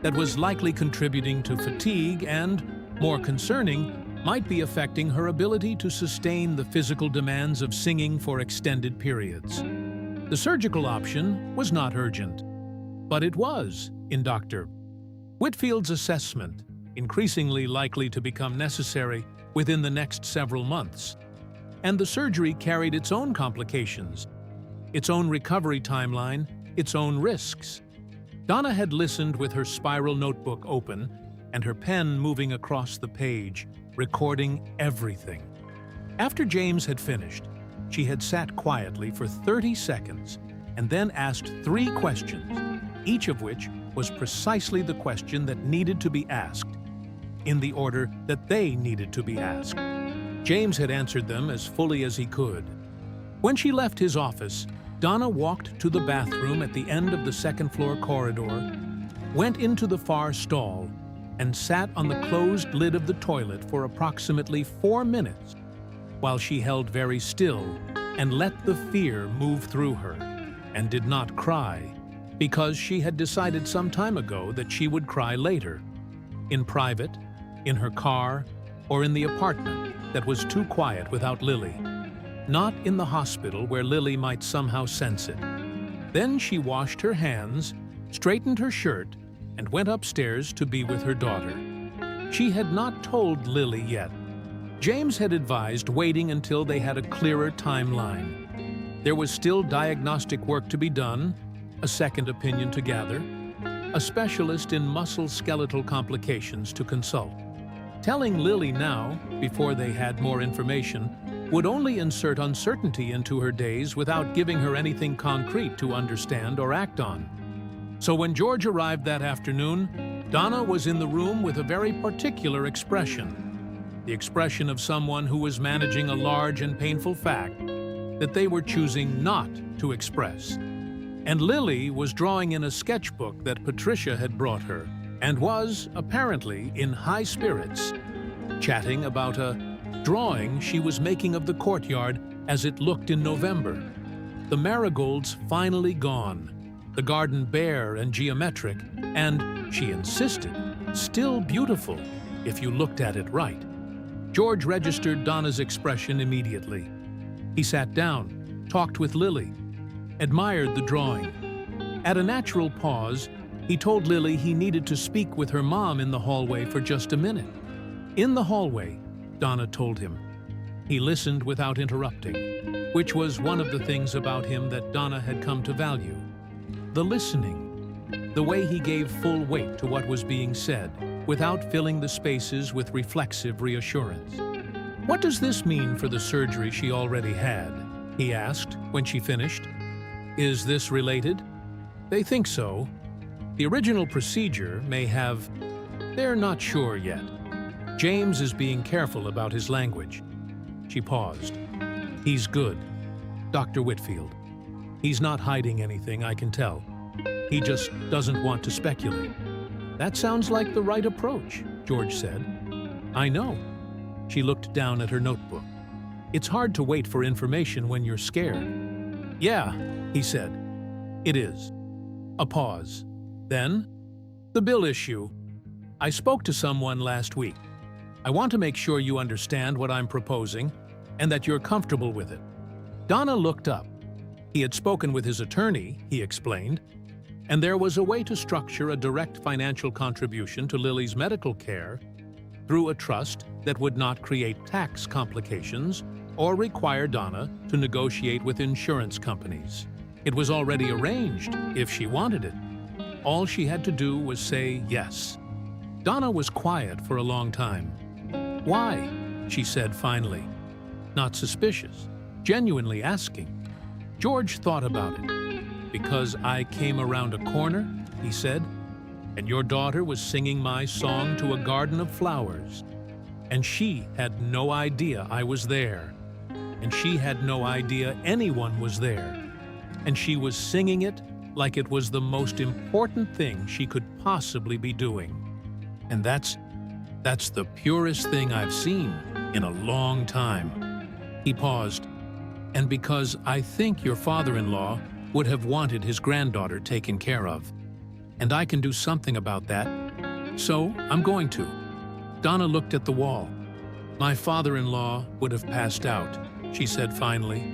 that was likely contributing to fatigue and, more concerning, might be affecting her ability to sustain the physical demands of singing for extended periods. The surgical option was not urgent, but it was, in Dr. Whitfield's assessment, increasingly likely to become necessary within the next several months. And the surgery carried its own complications, its own recovery timeline, its own risks. Donna had listened with her spiral notebook open and her pen moving across the page, recording everything. After James had finished, she had sat quietly for 30 seconds and then asked 3 questions, each of which was precisely the question that needed to be asked, in the order that they needed to be asked. James had answered them as fully as he could. When she left his office, Donna walked to the bathroom at the end of the second-floor corridor, went into the far stall, and sat on the closed lid of the toilet for approximately 4 minutes while she held very still and let the fear move through her, and did not cry, because she had decided some time ago that she would cry later, in private, in her car, or in the apartment that was too quiet without Lily, not in the hospital where Lily might somehow sense it. Then she washed her hands, straightened her shirt, and went upstairs to be with her daughter. She had not told Lily yet. James had advised waiting until they had a clearer timeline. There was still diagnostic work to be done, a second opinion to gather, a specialist in musculoskeletal complications to consult. Telling Lily now, before they had more information, would only insert uncertainty into her days without giving her anything concrete to understand or act on. So when George arrived that afternoon, Donna was in the room with a very particular expression, the expression of someone who was managing a large and painful fact that they were choosing not to express. And Lily was drawing in a sketchbook that Patricia had brought her, and was, apparently, in high spirits, chatting about a drawing she was making of the courtyard as it looked in November. The marigolds finally gone, the garden bare and geometric, and, she insisted, still beautiful if you looked at it right. George registered Donna's expression immediately. He sat down, talked with Lily, admired the drawing. At a natural pause, he told Lily he needed to speak with her mom in the hallway for just a minute. In the hallway, Donna told him. He listened without interrupting, which was one of the things about him that Donna had come to value. The listening, the way he gave full weight to what was being said, without filling the spaces with reflexive reassurance. "What does this mean for the surgery she already had?" he asked when she finished. "Is this related?" "They think so. The original procedure may have... They're not sure yet. James is being careful about his language." She paused. "He's good, Dr. Whitfield. He's not hiding anything, I can tell. He just doesn't want to speculate." "That sounds like the right approach," George said. "I know." She looked down at her notebook. "It's hard to wait for information when you're scared." "Yeah," he said. "It is." A pause. Then, "The bill issue. I spoke to someone last week. I want to make sure you understand what I'm proposing and that you're comfortable with it." Donna looked up. He had spoken with his attorney, he explained, and there was a way to structure a direct financial contribution to Lily's medical care through a trust that would not create tax complications or require Donna to negotiate with insurance companies. It was already arranged if she wanted it. All she had to do was say yes. Donna was quiet for a long time. "Why?" she said finally. Not suspicious, genuinely asking. George thought about it. "Because I came around a corner," he said, "and your daughter was singing my song to a garden of flowers. And she had no idea I was there. And she had no idea anyone was there. And she was singing it like it was the most important thing she could possibly be doing. And that's the purest thing I've seen in a long time. He paused. And because I think your father-in-law would have wanted his granddaughter taken care of. And I can do something about that. So I'm going to. Donna looked at the wall. My father-in-law would have passed out, she said finally,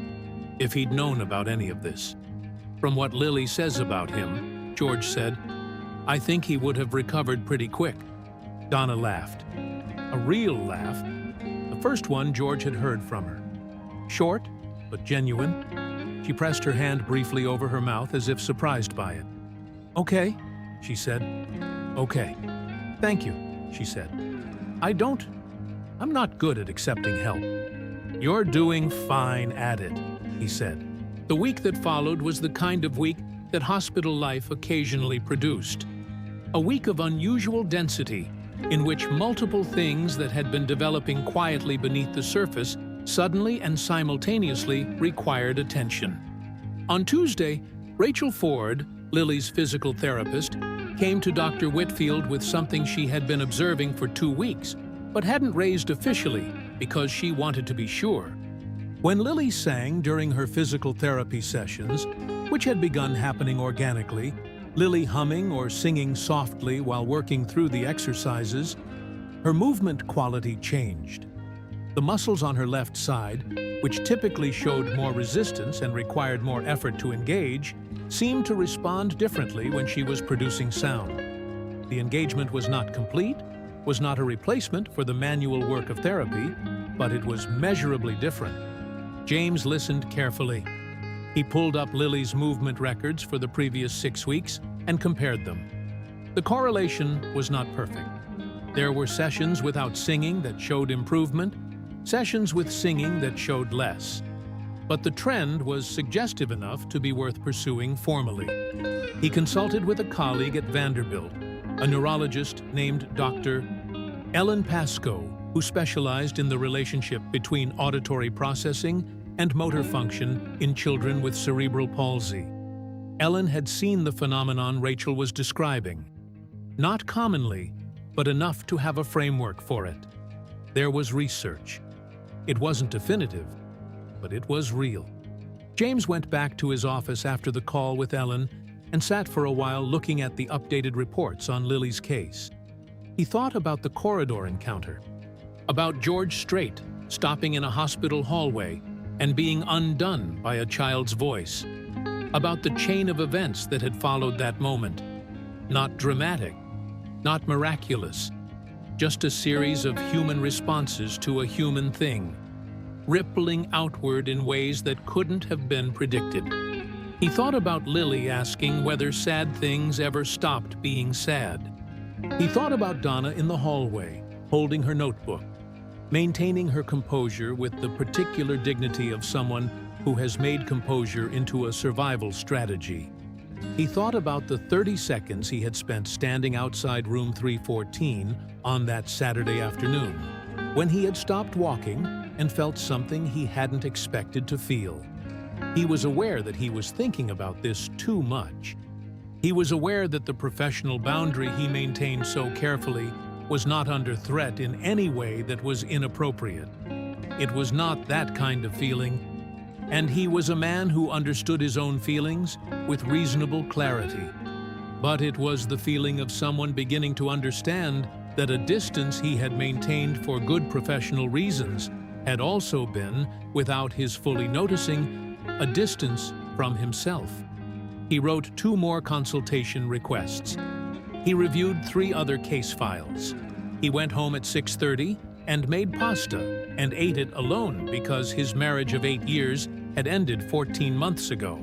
if he'd known about any of this. From what Lily says about him, George said, I think he would have recovered pretty quick. Donna laughed. A real laugh. The first one George had heard from her. Short, but genuine. She pressed her hand briefly over her mouth as if surprised by it. Okay, she said. Okay. Thank you, she said. I'm not good at accepting help. You're doing fine at it, he said. The week that followed was the kind of week that hospital life occasionally produced. A week of unusual density, in which multiple things that had been developing quietly beneath the surface suddenly and simultaneously required attention. On Tuesday, Rachel Ford, Lily's physical therapist, came to Dr. Whitfield with something she had been observing for 2 weeks, but hadn't raised officially because she wanted to be sure. When Lily sang during her physical therapy sessions, which had begun happening organically, Lily humming or singing softly while working through the exercises, her movement quality changed. The muscles on her left side, which typically showed more resistance and required more effort to engage, seemed to respond differently when she was producing sound. The engagement was not complete, was not a replacement for the manual work of therapy, but it was measurably different. James listened carefully. He pulled up Lily's movement records for the previous 6 weeks and compared them. The correlation was not perfect. There were sessions without singing that showed improvement, sessions with singing that showed less. But the trend was suggestive enough to be worth pursuing formally. He consulted with a colleague at Vanderbilt, a neurologist named Dr. Ellen Pascoe, who specialized in the relationship between auditory processing and motor function in children with cerebral palsy. Ellen had seen the phenomenon Rachel was describing. Not commonly, but enough to have a framework for it. There was research. It wasn't definitive, but it was real. James went back to his office after the call with Ellen and sat for a while looking at the updated reports on Lily's case. He thought about the corridor encounter, about George Strait stopping in a hospital hallway and being undone by a child's voice, about the chain of events that had followed that moment. Not dramatic, not miraculous, just a series of human responses to a human thing, rippling outward in ways that couldn't have been predicted. He thought about Lily asking whether sad things ever stopped being sad. He thought about Donna in the hallway, holding her notebook, maintaining her composure with the particular dignity of someone who has made composure into a survival strategy. He thought about the 30 seconds he had spent standing outside room 314 on that Saturday afternoon, when he had stopped walking and felt something he hadn't expected to feel. He was aware that he was thinking about this too much. He was aware that the professional boundary he maintained so carefully was not under threat in any way that was inappropriate. It was not that kind of feeling, and he was a man who understood his own feelings with reasonable clarity. But it was the feeling of someone beginning to understand that a distance he had maintained for good professional reasons had also been, without his fully noticing, a distance from himself. He wrote 2 more consultation requests. He reviewed 3 other case files. He went home at 6:30 and made pasta and ate it alone because his marriage of 8 years had ended 14 months ago.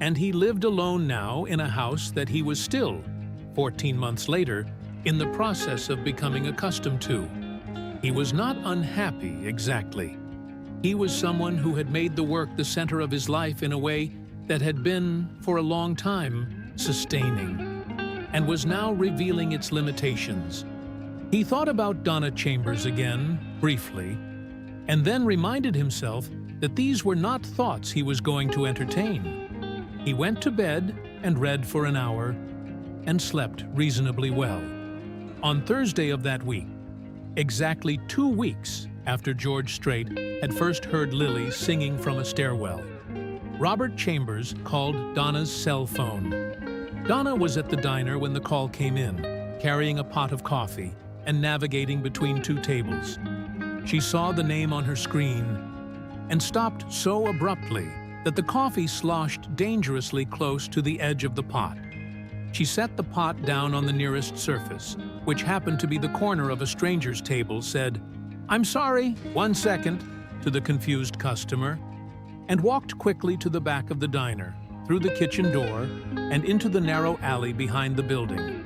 And he lived alone now in a house that he was still, 14 months later, in the process of becoming accustomed to. He was not unhappy exactly. He was someone who had made the work the center of his life in a way that had been, for a long time, sustaining, and was now revealing its limitations. He thought about Donna Chambers again, briefly, and then reminded himself that these were not thoughts he was going to entertain. He went to bed and read for an hour and slept reasonably well. On Thursday of that week, exactly 2 weeks after George Strait had first heard Lily singing from a stairwell, Robert Chambers called Donna's cell phone. Donna was at the diner when the call came in, carrying a pot of coffee and navigating between 2 tables. She saw the name on her screen and stopped so abruptly that the coffee sloshed dangerously close to the edge of the pot. She set the pot down on the nearest surface, which happened to be the corner of a stranger's table, said, "I'm sorry, 1 second," to the confused customer, and walked quickly to the back of the diner, through the kitchen door, and into the narrow alley behind the building.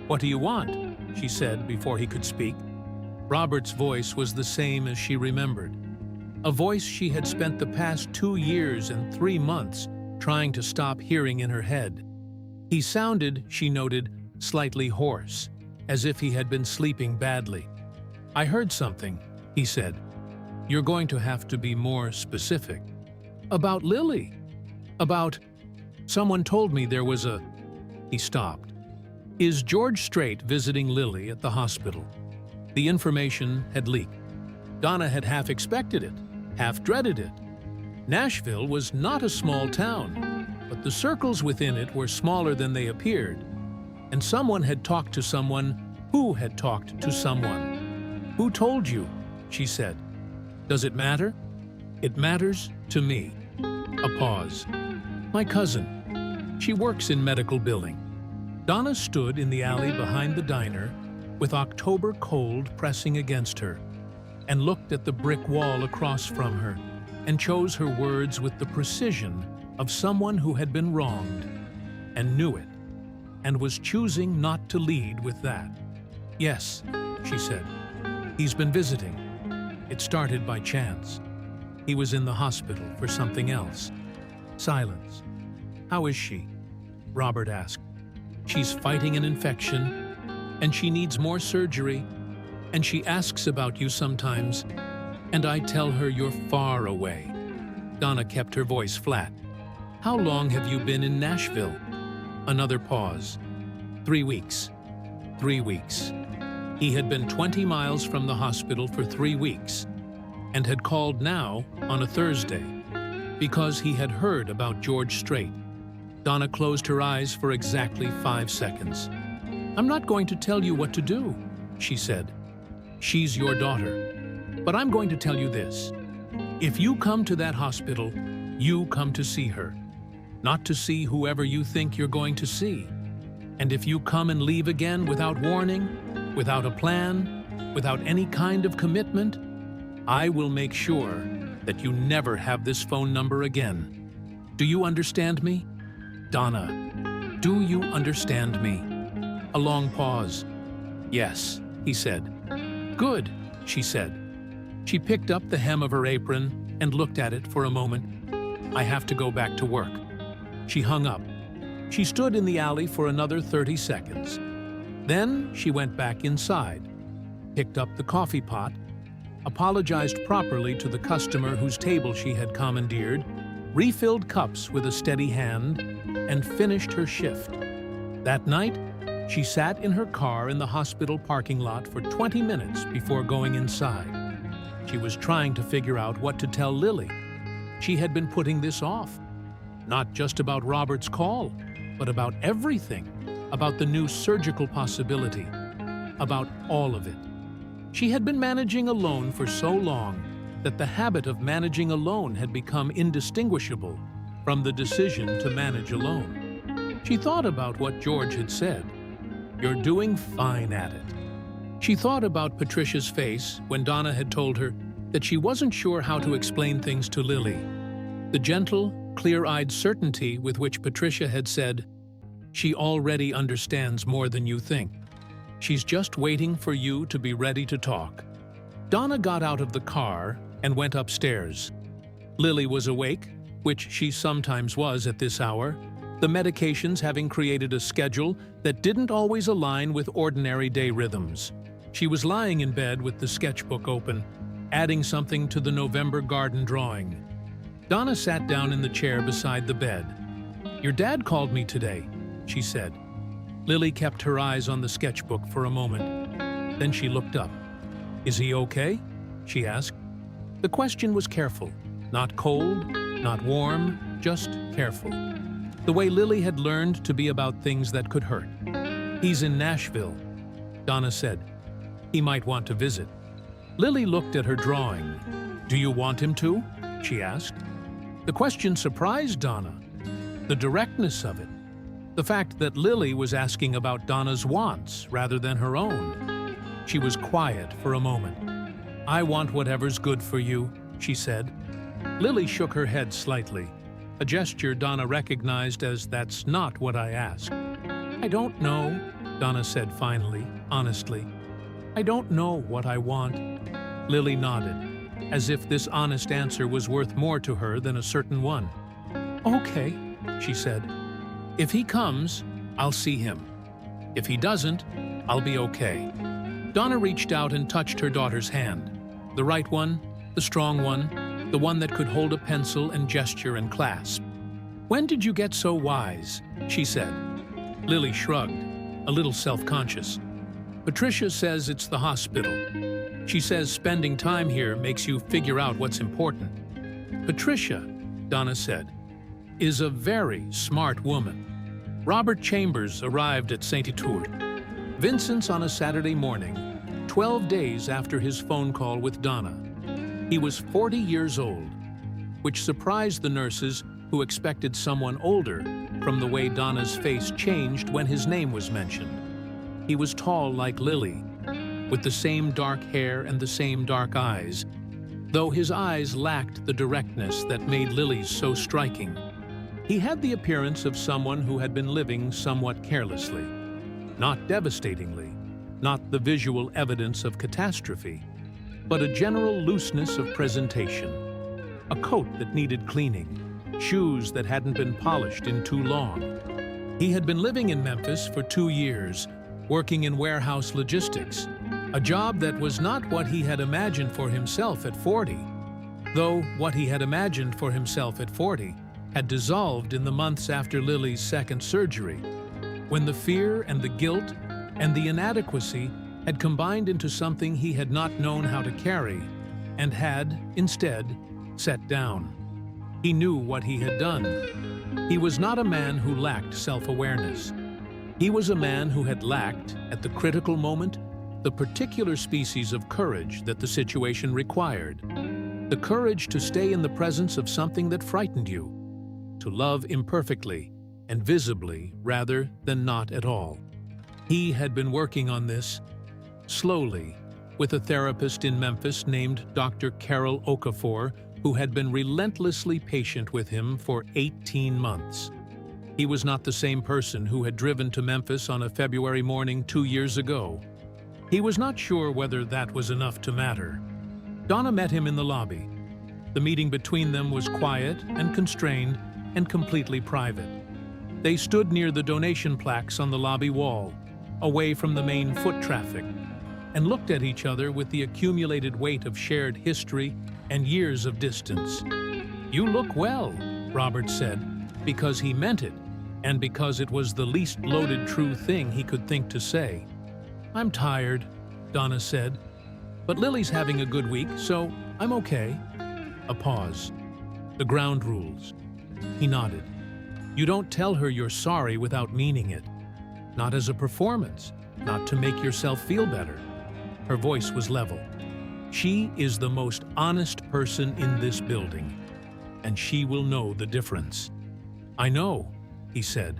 "What do you want?" she said before he could speak. Robert's voice was the same as she remembered, a voice she had spent the past 2 years and 3 months trying to stop hearing in her head. He sounded, she noted, slightly hoarse, as if he had been sleeping badly. "I heard something," he said. "You're going to have to be more specific." "About Lily. About... Someone told me there was a..." He stopped. "Is George Strait visiting Lily at the hospital?" The information had leaked. Donna had half expected it, half dreaded it. Nashville was not a small town, but the circles within it were smaller than they appeared, and someone had talked to someone who had talked to someone. "Who told you?" she said. "Does it matter?" "It matters to me." A pause. "My cousin. She works in medical billing." Donna stood in the alley behind the diner, with October cold pressing against her, and looked at the brick wall across from her, and chose her words with the precision of someone who had been wronged, and knew it, and was choosing not to lead with that. "Yes," she said. "He's been visiting. It started by chance. He was in the hospital for something else." Silence. "How is she?" Robert asked. "She's fighting an infection, and she needs more surgery, and she asks about you sometimes, and I tell her you're far away." Donna kept her voice flat. "How long have you been in Nashville?" Another pause. 3 weeks. 3 weeks. He had been 20 miles from the hospital for 3 weeks, and had called now on a Thursday, because he had heard about George Strait. Donna closed her eyes for exactly 5 seconds. "I'm not going to tell you what to do," she said. "She's your daughter. But I'm going to tell you this. If you come to that hospital, you come to see her, not to see whoever you think you're going to see. And if you come and leave again without warning, without a plan, without any kind of commitment, I will make sure that you never have this phone number again. Do you understand me? Donna, do you understand me?" A long pause. "Yes," he said. "Good," she said. She picked up the hem of her apron and looked at it for a moment. "I have to go back to work." She hung up. She stood in the alley for another 30 seconds. Then she went back inside, picked up the coffee pot, apologized properly to the customer whose table she had commandeered, refilled cups with a steady hand, and finished her shift. That night, she sat in her car in the hospital parking lot for 20 minutes before going inside. She was trying to figure out what to tell Lily. She had been putting this off. Not just about Robert's call, but about everything, about the new surgical possibility, about all of it. She had been managing alone for so long that the habit of managing alone had become indistinguishable from the decision to manage alone. She thought about what George had said. "You're doing fine at it." She thought about Patricia's face when Donna had told her that she wasn't sure how to explain things to Lily. The gentle, clear-eyed certainty with which Patricia had said, "She already understands more than you think. She's just waiting for you to be ready to talk." Donna got out of the car and went upstairs. Lily was awake, which she sometimes was at this hour, the medications having created a schedule that didn't always align with ordinary day rhythms. She was lying in bed with the sketchbook open, adding something to the November garden drawing. Donna sat down in the chair beside the bed. "Your dad called me today," she said. Lily kept her eyes on the sketchbook for a moment. Then she looked up. "Is he okay?" she asked. The question was careful, not cold, not warm, just careful. The way Lily had learned to be about things that could hurt. "He's in Nashville," Donna said. "He might want to visit." Lily looked at her drawing. "Do you want him to?" she asked. The question surprised Donna. The directness of it. The fact that Lily was asking about Donna's wants rather than her own. She was quiet for a moment. "I want whatever's good for you," she said. Lily shook her head slightly, a gesture Donna recognized as "That's not what I asked." "I don't know," Donna said finally, honestly. "I don't know what I want." Lily nodded, as if this honest answer was worth more to her than a certain one. "Okay," she said. "If he comes, I'll see him. If he doesn't, I'll be okay." Donna reached out and touched her daughter's hand. The right one, the strong one, the one that could hold a pencil and gesture and clasp. "When did you get so wise?" she said. Lily shrugged, a little self-conscious. "Patricia says it's the hospital. She says spending time here makes you figure out what's important." "Patricia," Donna said, "is a very smart woman." Robert Chambers arrived at Saint-Etour. Vincent's on a Saturday morning, 12 days after his phone call with Donna. He was 40 years old, which surprised the nurses who expected someone older from the way Donna's face changed when his name was mentioned. He was tall like Lily, with the same dark hair and the same dark eyes, though his eyes lacked the directness that made Lily's so striking. He had the appearance of someone who had been living somewhat carelessly, not devastatingly, not the visual evidence of catastrophe, but a general looseness of presentation. A coat that needed cleaning, shoes that hadn't been polished in too long. He had been living in Memphis for 2 years, working in warehouse logistics, a job that was not what he had imagined for himself at 40, though what he had imagined for himself at 40 had dissolved in the months after Lily's second surgery, when the fear and the guilt and the inadequacy had combined into something he had not known how to carry and had, instead, set down. He knew what he had done. He was not a man who lacked self-awareness. He was a man who had lacked, at the critical moment, the particular species of courage that the situation required. The courage to stay in the presence of something that frightened you, to love imperfectly and visibly rather than not at all. He had been working on this, slowly, with a therapist in Memphis named Dr. Carol Okafor, who had been relentlessly patient with him for 18 months. He was not the same person who had driven to Memphis on a February morning 2 years ago. He was not sure whether that was enough to matter. Donna met him in the lobby. The meeting between them was quiet and constrained and completely private. They stood near the donation plaques on the lobby wall, away from the main foot traffic, and looked at each other with the accumulated weight of shared history and years of distance. "You look well," Robert said, because he meant it, and because it was the least loaded true thing he could think to say. "I'm tired," Donna said, "but Lily's having a good week, so I'm okay." A pause. "The ground rules." He nodded. "You don't tell her you're sorry without meaning it. Not as a performance, not to make yourself feel better." Her voice was level. "She is the most honest person in this building, and she will know the difference." "I know," he said.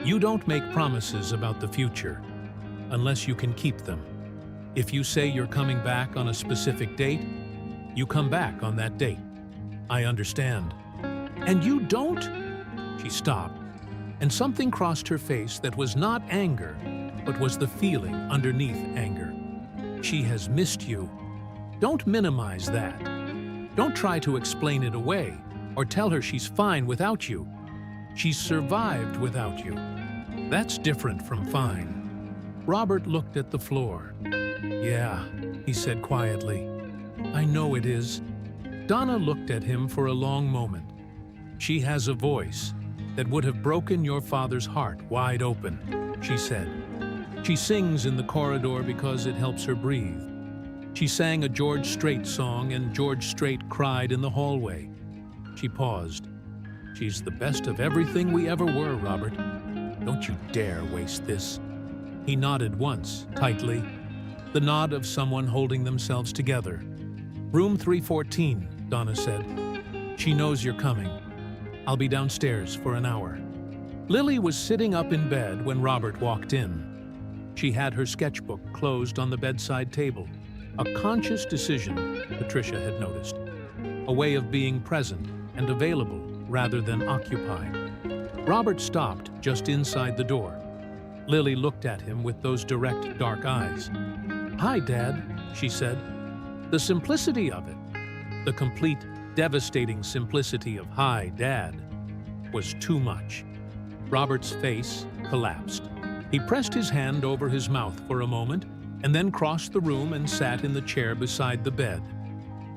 "You don't make promises about the future unless you can keep them. If you say you're coming back on a specific date, you come back on that date. I understand." "And you don't?" She stopped, and something crossed her face that was not anger, but was the feeling underneath anger. "She has missed you. Don't minimize that. Don't try to explain it away or tell her she's fine without you. She's survived without you. That's different from fine." Robert looked at the floor. "Yeah," he said quietly. "I know it is." Donna looked at him for a long moment. "She has a voice," that would have broken your father's heart wide open, she said. She sings in the corridor because it helps her breathe. She sang a George Strait song and George Strait cried in the hallway. She paused. She's the best of everything we ever were, Robert. Don't you dare waste this. He nodded once, tightly, the nod of someone holding themselves together. Room 314, Donna said. She knows you're coming. I'll be downstairs for an hour. Lily was sitting up in bed when Robert walked in. She had her sketchbook closed on the bedside table. A conscious decision, Patricia had noticed. A way of being present and available rather than occupied. Robert stopped just inside the door. Lily looked at him with those direct, dark eyes. "Hi, Dad," she said. The simplicity of it, the complete, devastating simplicity of "Hi, Dad," was too much. Robert's face collapsed. He pressed his hand over his mouth for a moment and then crossed the room and sat in the chair beside the bed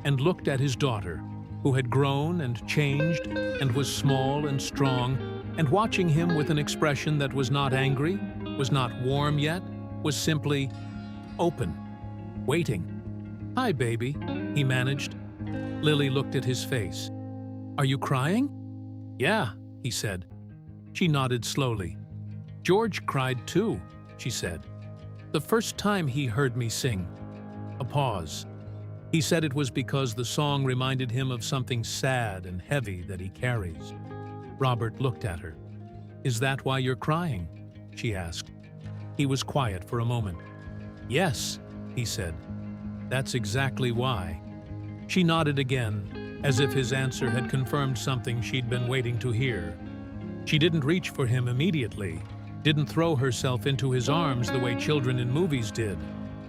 and looked at his daughter, who had grown and changed and was small and strong, and watching him with an expression that was not angry, was not warm yet, was simply open, waiting. "Hi, baby," he managed. Lily looked at his face. "Are you crying?" "Yeah," he said. She nodded slowly. "George cried too," she said. "The first time he heard me sing." A pause. He said it was because the song reminded him of something sad and heavy that he carries. Robert looked at her. "Is that why you're crying?" she asked. He was quiet for a moment. "Yes," he said. "That's exactly why." She nodded again, as if his answer had confirmed something she'd been waiting to hear. She didn't reach for him immediately, didn't throw herself into his arms the way children in movies did.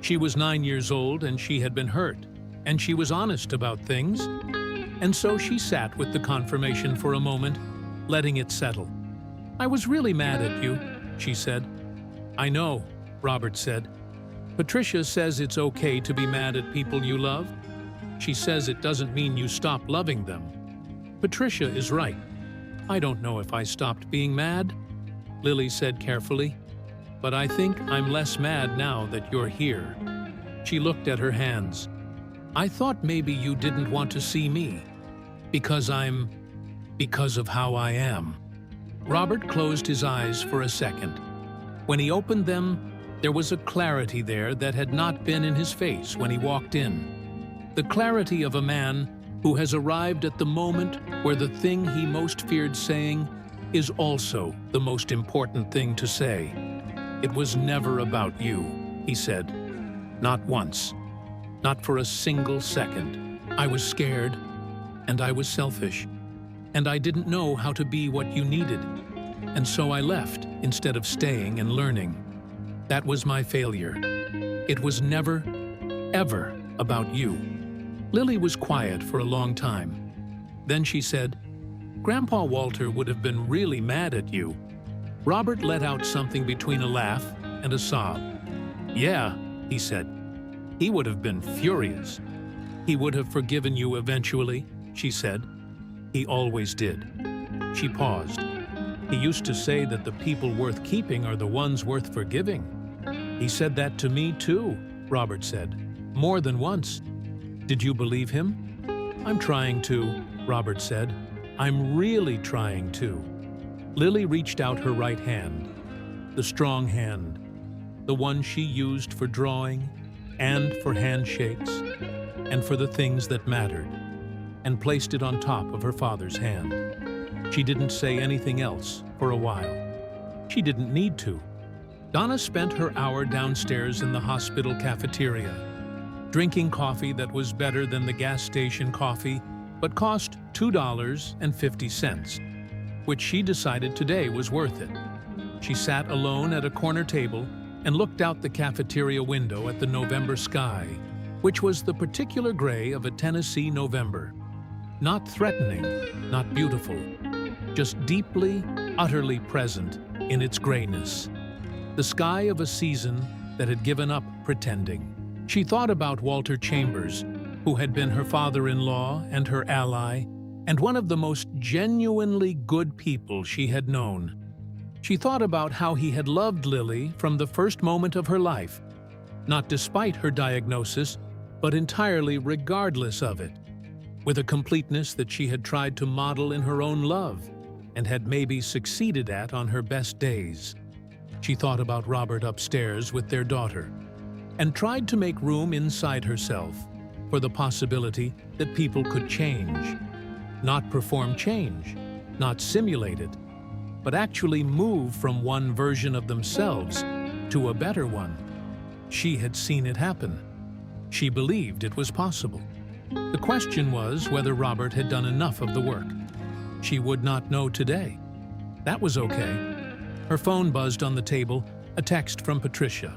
She was 9 years old and she had been hurt, and she was honest about things. And so she sat with the confirmation for a moment, letting it settle. "I was really mad at you," she said. "I know," Robert said. "Patricia says it's okay to be mad at people you love. She says it doesn't mean you stop loving them. Patricia is right. I don't know if I stopped being mad," Lily said carefully, "but I think I'm less mad now that you're here." She looked at her hands. "I thought maybe you didn't want to see me. Because of how I am." Robert closed his eyes for a second. When he opened them, there was a clarity there that had not been in his face when he walked in. The clarity of a man who has arrived at the moment where the thing he most feared saying is also the most important thing to say. "It was never about you," he said. "Not once. Not for a single second. I was scared, and I was selfish, and I didn't know how to be what you needed, and so I left instead of staying and learning. That was my failure. It was never, ever about you." Lily was quiet for a long time. Then she said, "Grandpa Walter would have been really mad at you." Robert let out something between a laugh and a sob. "Yeah," he said. "He would have been furious." "He would have forgiven you eventually," she said. "He always did." She paused. "He used to say that the people worth keeping are the ones worth forgiving." "He said that to me too," Robert said. "More than once." "Did you believe him?" "I'm trying to," Robert said. "I'm really trying to." Lily reached out her right hand, the strong hand, the one she used for drawing and for handshakes and for the things that mattered, and placed it on top of her father's hand. She didn't say anything else for a while. She didn't need to. Donna spent her hour downstairs in the hospital cafeteria, drinking coffee that was better than the gas station coffee, but cost $2.50, which she decided today was worth it. She sat alone at a corner table and looked out the cafeteria window at the November sky, which was the particular gray of a Tennessee November. Not threatening, not beautiful, just deeply, utterly present in its grayness. The sky of a season that had given up pretending. She thought about Walter Chambers, who had been her father-in-law and her ally, and one of the most genuinely good people she had known. She thought about how he had loved Lily from the first moment of her life, not despite her diagnosis, but entirely regardless of it, with a completeness that she had tried to model in her own love and had maybe succeeded at on her best days. She thought about Robert upstairs with their daughter and tried to make room inside herself for the possibility that people could change. Not perform change, not simulate it, but actually move from one version of themselves to a better one. She had seen it happen. She believed it was possible. The question was whether Robert had done enough of the work. She would not know today. That was okay. Her phone buzzed on the table, a text from Patricia.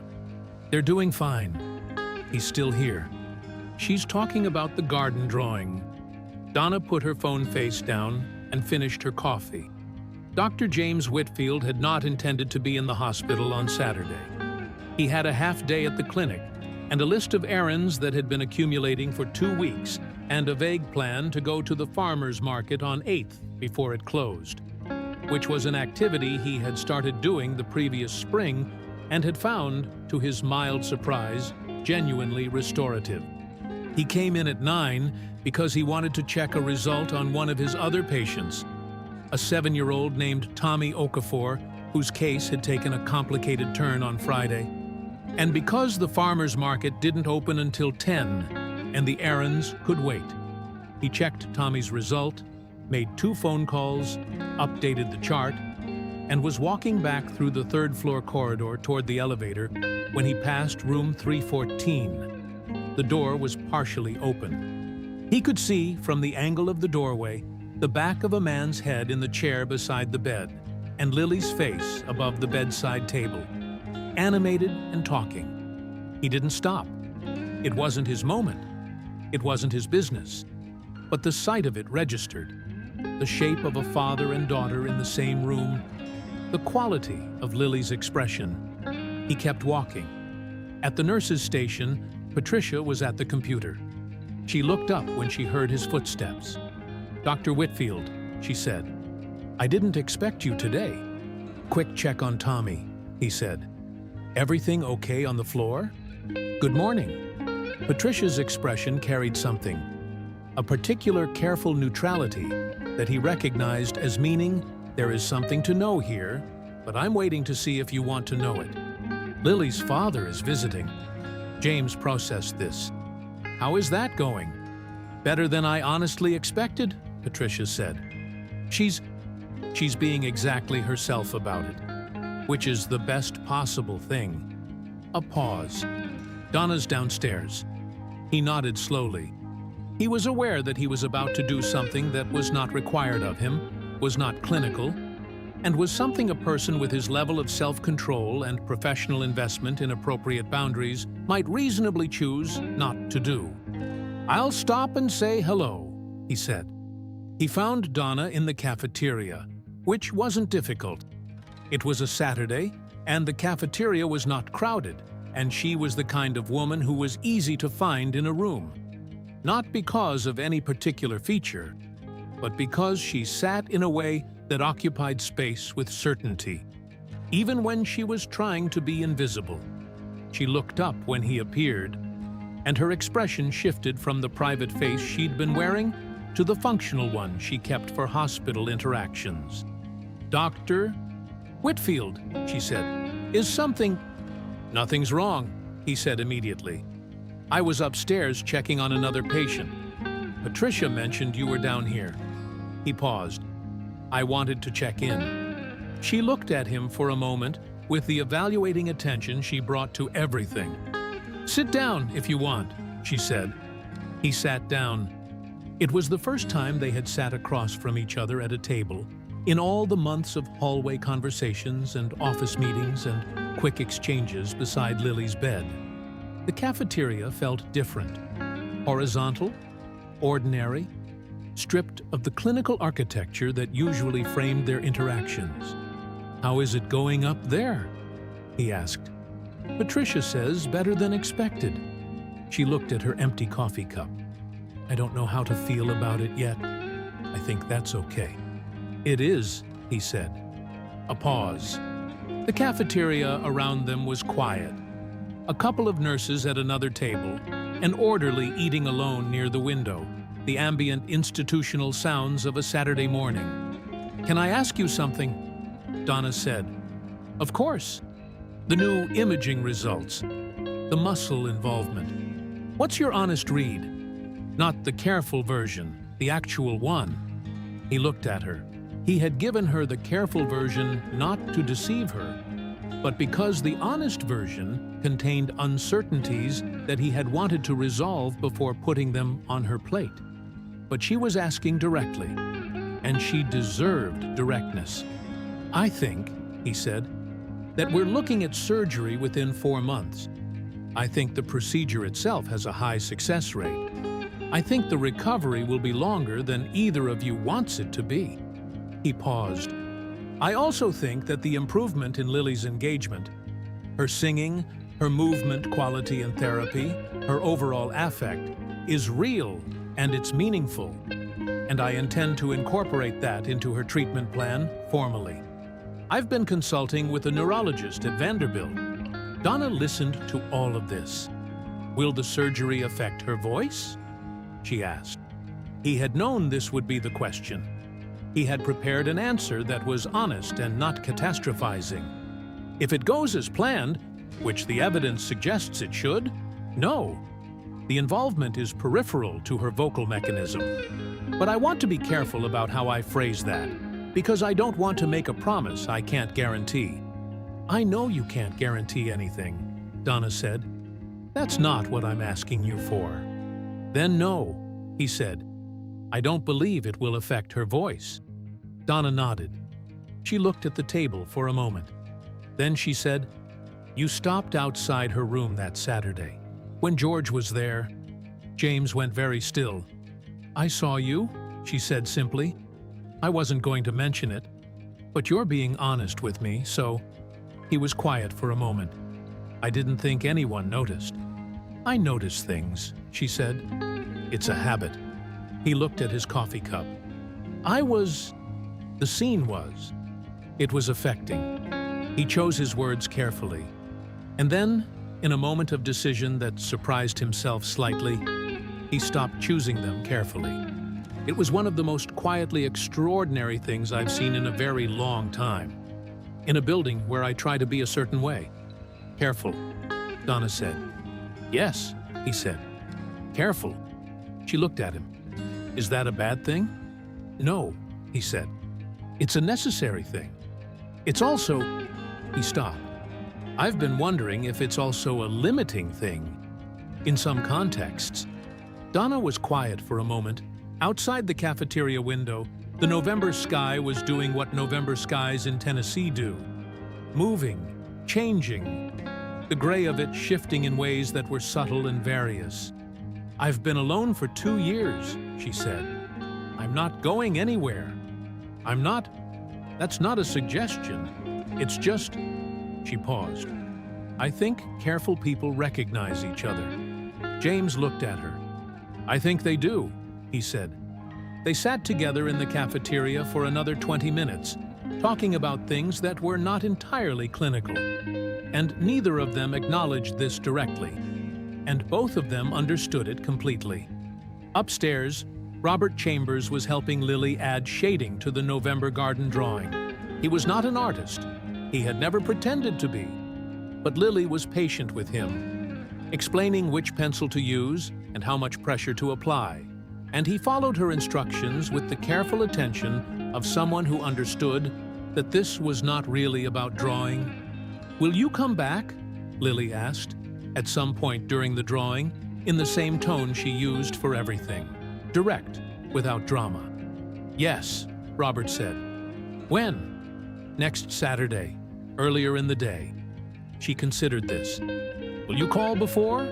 "They're doing fine. He's still here. She's talking about the garden drawing." Donna put her phone face down and finished her coffee. Dr. James Whitfield had not intended to be in the hospital on Saturday. He had a half day at the clinic and a list of errands that had been accumulating for 2 weeks and a vague plan to go to the farmer's market on 8th before it closed, which was an activity he had started doing the previous spring and had found, to his mild surprise, genuinely restorative. He came in at 9 because he wanted to check a result on one of his other patients, a 7-year-old named Tommy Okafor, whose case had taken a complicated turn on Friday. And because the farmer's market didn't open until 10 and the errands could wait, he checked Tommy's result, made 2 phone calls, updated the chart, and was walking back through the 3rd-floor corridor toward the elevator when he passed room 314. The door was partially open. He could see, from the angle of the doorway, the back of a man's head in the chair beside the bed, and Lily's face above the bedside table, animated and talking. He didn't stop. It wasn't his moment. It wasn't his business. But the sight of it registered. The shape of a father and daughter in the same room, the quality of Lily's expression. He kept walking. At the nurse's station, Patricia was at the computer. She looked up when she heard his footsteps. "Dr. Whitfield," she said, "I didn't expect you today." "Quick check on Tommy," he said. "Everything okay on the floor?" "Good morning." Patricia's expression carried something, a particular careful neutrality that he recognized as meaning, "There is something to know here, but I'm waiting to see if you want to know it." "Lily's father is visiting." James processed this. "How is that going?" "Better than I honestly expected," Patricia said. She's being exactly herself about it, which is the best possible thing." A pause. "Donna's downstairs." He nodded slowly. He was aware that he was about to do something that was not required of him, was not clinical, and was something a person with his level of self-control and professional investment in appropriate boundaries might reasonably choose not to do. "I'll stop and say hello," he said. He found Donna in the cafeteria, which wasn't difficult. It was a Saturday, and the cafeteria was not crowded, and she was the kind of woman who was easy to find in a room. Not because of any particular feature, but because she sat in a way that occupied space with certainty, even when she was trying to be invisible. She looked up when he appeared, and her expression shifted from the private face she'd been wearing to the functional one she kept for hospital interactions. "Dr. Whitfield," she said, "is something—" "Nothing's wrong," he said immediately. "I was upstairs checking on another patient. Patricia mentioned you were down here." He paused. "I wanted to check in." She looked at him for a moment with the evaluating attention she brought to everything. "Sit down if you want," she said. He sat down. It was the first time they had sat across from each other at a table in all the months of hallway conversations and office meetings and quick exchanges beside Lily's bed. The cafeteria felt different. Horizontal, ordinary, stripped of the clinical architecture that usually framed their interactions. "How is it going up there?" he asked. "Patricia says better than expected." She looked at her empty coffee cup. "I don't know how to feel about it yet." I think that's okay. It is, he said. A pause. The cafeteria around them was quiet. A couple of nurses at another table, an orderly eating alone near the window, the ambient institutional sounds of a Saturday morning. "Can I ask you something?" Donna said. "Of course. The new imaging results, the muscle involvement. What's your honest read? Not the careful version, the actual one." He looked at her. He had given her the careful version not to deceive her, but because the honest version contained uncertainties that he had wanted to resolve before putting them on her plate. But she was asking directly, and she deserved directness. "I think," he said, "that we're looking at surgery within 4 months. I think the procedure itself has a high success rate. I think the recovery will be longer than either of you wants it to be." He paused. "I also think that the improvement in Lily's engagement, her singing, her movement quality and therapy, her overall affect, is real and it's meaningful. And I intend to incorporate that into her treatment plan formally. I've been consulting with a neurologist at Vanderbilt." Donna listened to all of this. "Will the surgery affect her voice?" she asked. He had known this would be the question. He had prepared an answer that was honest and not catastrophizing. If it goes as planned, which the evidence suggests it should, no. The involvement is peripheral to her vocal mechanism. But I want to be careful about how I phrase that, because I don't want to make a promise I can't guarantee. "I know you can't guarantee anything," Donna said. "That's not what I'm asking you for." "Then no," he said. "I don't believe it will affect her voice." Donna nodded. She looked at the table for a moment. Then she said, "You stopped outside her room that Saturday. When George was there." James went very still. "I saw you," she said simply. "I wasn't going to mention it, but you're being honest with me, so—" He was quiet for a moment. "I didn't think anyone noticed." "I notice things," she said. "It's a habit." He looked at his coffee cup. The scene was. It was affecting." He chose his words carefully. And then, in a moment of decision that surprised himself slightly, he stopped choosing them carefully. It was one of the most quietly extraordinary things I've seen in a very long time. In a building where I try to be a certain way. "Careful," Donna said. "Yes," he said. "Careful." She looked at him. "Is that a bad thing?" "No," he said. "It's a necessary thing. It's also—" He stopped. "I've been wondering if it's also a limiting thing. In some contexts." Donna was quiet for a moment. Outside the cafeteria window, the November sky was doing what November skies in Tennessee do. Moving, changing, the gray of it shifting in ways that were subtle and various. "I've been alone for 2 years," she said. "I'm not going anywhere. I'm not—" "That's not a suggestion. It's just—" She paused. "I think careful people recognize each other." James looked at her. "I think they do," he said. They sat together in the cafeteria for another 20 minutes, talking about things that were not entirely clinical. And neither of them acknowledged this directly. And both of them understood it completely. Upstairs, Robert Chambers was helping Lily add shading to the November garden drawing. He was not an artist. He had never pretended to be. But Lily was patient with him, explaining which pencil to use and how much pressure to apply. And he followed her instructions with the careful attention of someone who understood that this was not really about drawing. "Will you come back?" Lily asked, at some point during the drawing, in the same tone she used for everything. Direct, without drama. "Yes," Robert said. "When?" "Next Saturday, earlier in the day." She considered this. "Will you call before?"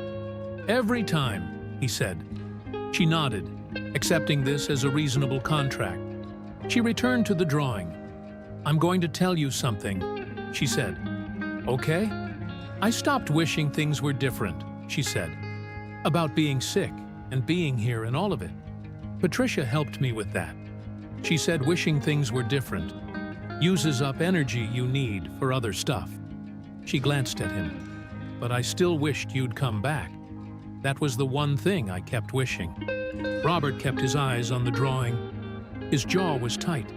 "Every time," he said. She nodded, accepting this as a reasonable contract. She returned to the drawing. "I'm going to tell you something," she said. "Okay?" "I stopped wishing things were different," she said. "About being sick and being here and all of it. Patricia helped me with that. She said wishing things were different uses up energy you need for other stuff. She glanced at him. But I still wished you'd come back. That was the one thing I kept wishing. Robert kept his eyes on the drawing. His jaw was tight.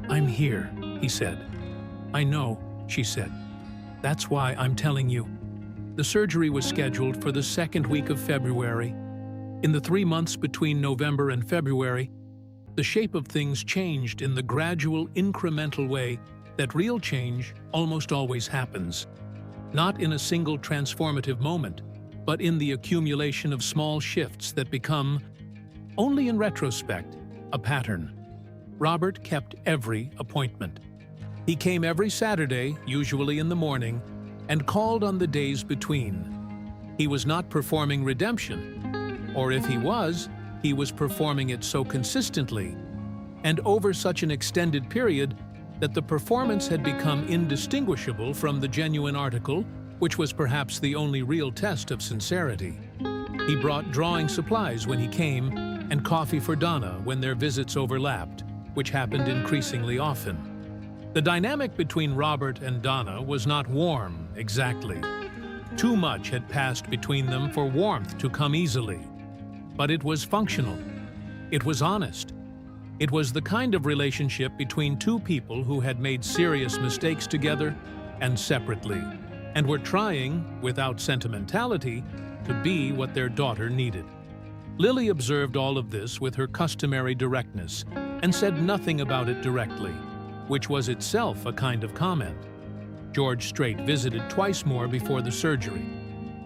I'm here, he said. I know, she said. That's why I'm telling you. The surgery was scheduled for the second week of February. In the 3 months between November and February, the shape of things changed in the gradual, incremental way that real change almost always happens. Not in a single transformative moment, but in the accumulation of small shifts that become, only in retrospect, a pattern. Robert kept every appointment. He came every Saturday, usually in the morning, and called on the days between. He was not performing redemption, or if he was performing it so consistently and over such an extended period that the performance had become indistinguishable from the genuine article, which was perhaps the only real test of sincerity. He brought drawing supplies when he came and coffee for Donna when their visits overlapped, which happened increasingly often. The dynamic between Robert and Donna was not warm, exactly. Too much had passed between them for warmth to come easily. But it was functional. It was honest. It was the kind of relationship between two people who had made serious mistakes together and separately, and were trying, without sentimentality, to be what their daughter needed. Lily observed all of this with her customary directness and said nothing about it directly, which was itself a kind of comment. George Strait visited twice more before the surgery.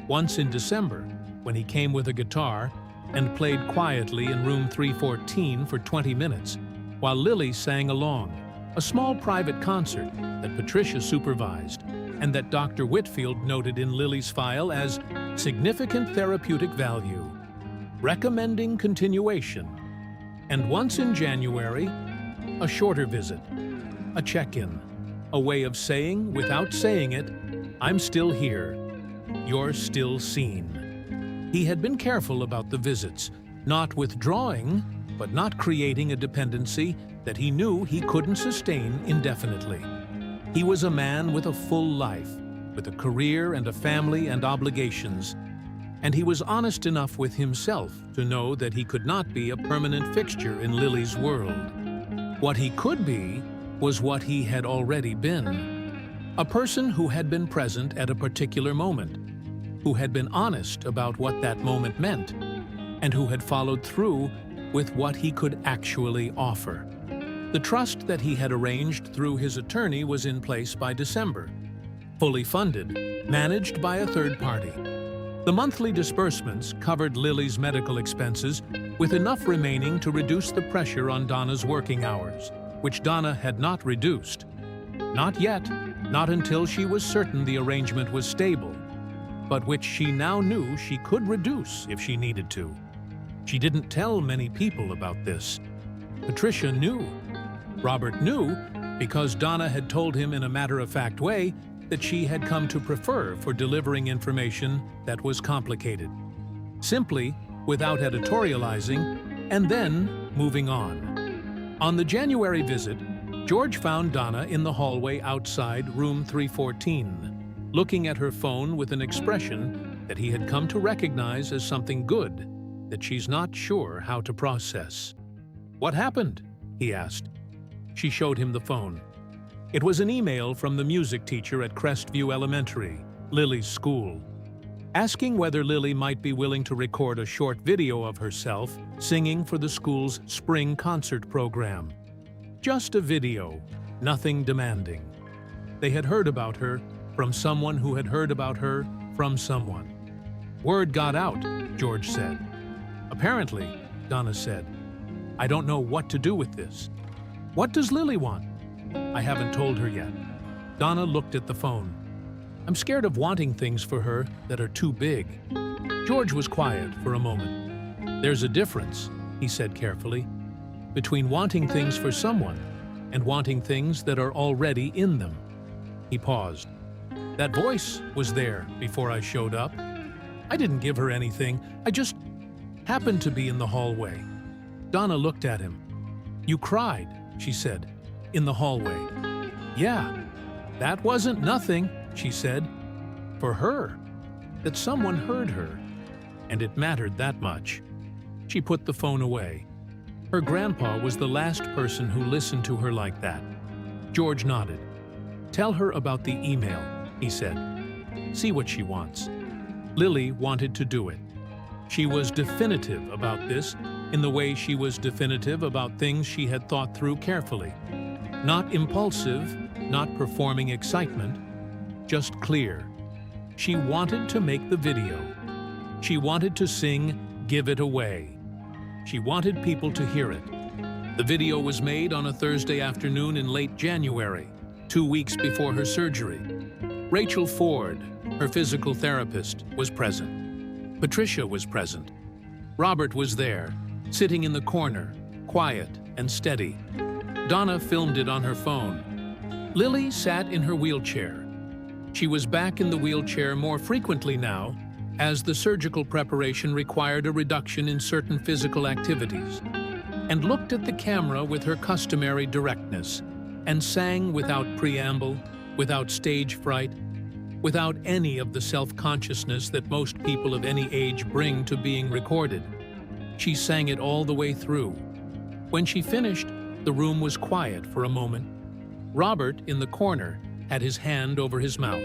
Once in December, when he came with a guitar and played quietly in room 314 for 20 minutes, while Lily sang along, a small private concert that Patricia supervised and that Dr. Whitfield noted in Lily's file as significant therapeutic value, recommending continuation. And once in January, a shorter visit, a check-in, a way of saying, without saying it, I'm still here, you're still seen. He had been careful about the visits, not withdrawing, but not creating a dependency that he knew he couldn't sustain indefinitely. He was a man with a full life, with a career and a family and obligations, and he was honest enough with himself to know that he could not be a permanent fixture in Lily's world. What he could be was what he had already been, a person who had been present at a particular moment, who had been honest about what that moment meant, and who had followed through with what he could actually offer. The trust that he had arranged through his attorney was in place by December, fully funded, managed by a third party. The monthly disbursements covered Lily's medical expenses, with enough remaining to reduce the pressure on Donna's working hours, which Donna had not reduced. Not yet, not until she was certain the arrangement was stable, but which she now knew she could reduce if she needed to. She didn't tell many people about this. Patricia knew. Robert knew because Donna had told him in a matter-of-fact way that she had come to prefer for delivering information that was complicated. Simply, without editorializing, and then moving on. On the January visit, George found Donna in the hallway outside room 314. Looking at her phone with an expression that he had come to recognize as something good that she's not sure how to process. What happened? He asked. She showed him the phone. It was an email from the music teacher at Crestview Elementary, Lily's school, asking whether Lily might be willing to record a short video of herself singing for the school's spring concert program. Just a video, nothing demanding. They had heard about her from someone who had heard about her from someone. Word got out, George said. Apparently, Donna said. I don't know what to do with this. What does Lily want? I haven't told her yet. Donna looked at the phone. I'm scared of wanting things for her that are too big. George was quiet for a moment. There's a difference, he said carefully, between wanting things for someone and wanting things that are already in them. He paused. That voice was there before I showed up. I didn't give her anything. I just happened to be in the hallway. Donna looked at him. "You cried," she said, "in the hallway." "Yeah, that wasn't nothing," she said. For her, that someone heard her, and it mattered that much. She put the phone away. Her grandpa was the last person who listened to her like that. George nodded. "Tell her about the email," he said. "See what she wants." Lily wanted to do it. She was definitive about this in the way she was definitive about things she had thought through carefully. Not impulsive, not performing excitement, just clear. She wanted to make the video. She wanted to sing "Give It Away." She wanted people to hear it. The video was made on a Thursday afternoon in late January, 2 weeks before her surgery. Rachel Ford, her physical therapist, was present. Patricia was present. Robert was there, sitting in the corner, quiet and steady. Donna filmed it on her phone. Lily sat in her wheelchair. She was back in the wheelchair more frequently now, as the surgical preparation required a reduction in certain physical activities, and looked at the camera with her customary directness, and sang without preamble, without stage fright, without any of the self-consciousness that most people of any age bring to being recorded. She sang it all the way through. When she finished, the room was quiet for a moment. Robert, in the corner, had his hand over his mouth.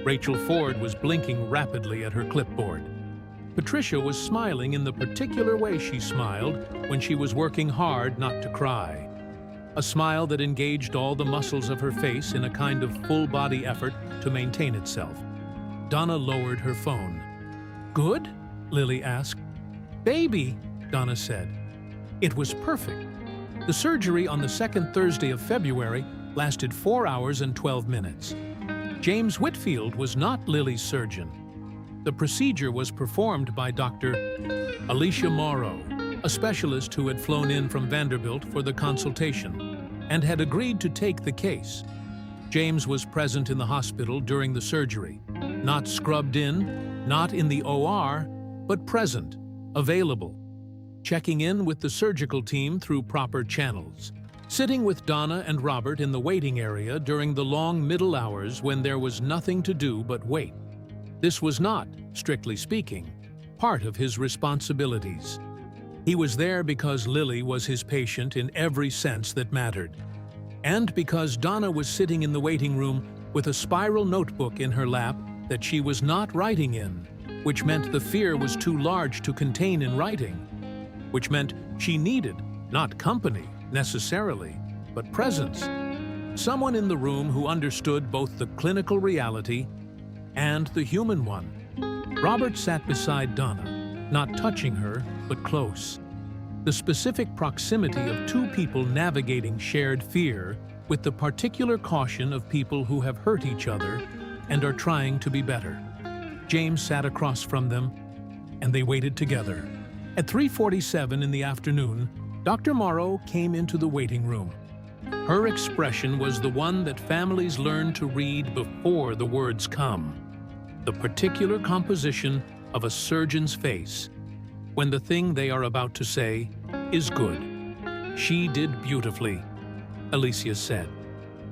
Rachel Ford was blinking rapidly at her clipboard. Patricia was smiling in the particular way she smiled when she was working hard not to cry. A smile that engaged all the muscles of her face in a kind of full-body effort to maintain itself. Donna lowered her phone. "Good?" Lily asked. "Baby," Donna said. It was perfect. The surgery on the second Thursday of February lasted 4 hours and 12 minutes. James Whitfield was not Lily's surgeon. The procedure was performed by Dr. Alicia Morrow, a specialist who had flown in from Vanderbilt for the consultation and had agreed to take the case. James was present in the hospital during the surgery, not scrubbed in, not in the OR, but present, available, checking in with the surgical team through proper channels, sitting with Donna and Robert in the waiting area during the long middle hours when there was nothing to do but wait. This was not, strictly speaking, part of his responsibilities. He was there because Lily was his patient in every sense that mattered, and because Donna was sitting in the waiting room with a spiral notebook in her lap that she was not writing in, which meant the fear was too large to contain in writing, which meant she needed, not company, necessarily, but presence. Someone in the room who understood both the clinical reality and the human one. Robert sat beside Donna, not touching her, but close. The specific proximity of two people navigating shared fear with the particular caution of people who have hurt each other and are trying to be better. James sat across from them, and they waited together. At 3:47 in the afternoon, Dr. Morrow came into the waiting room. Her expression was the one that families learn to read before the words come. The particular composition of a surgeon's face when the thing they are about to say is good. "She did beautifully," Alicia said.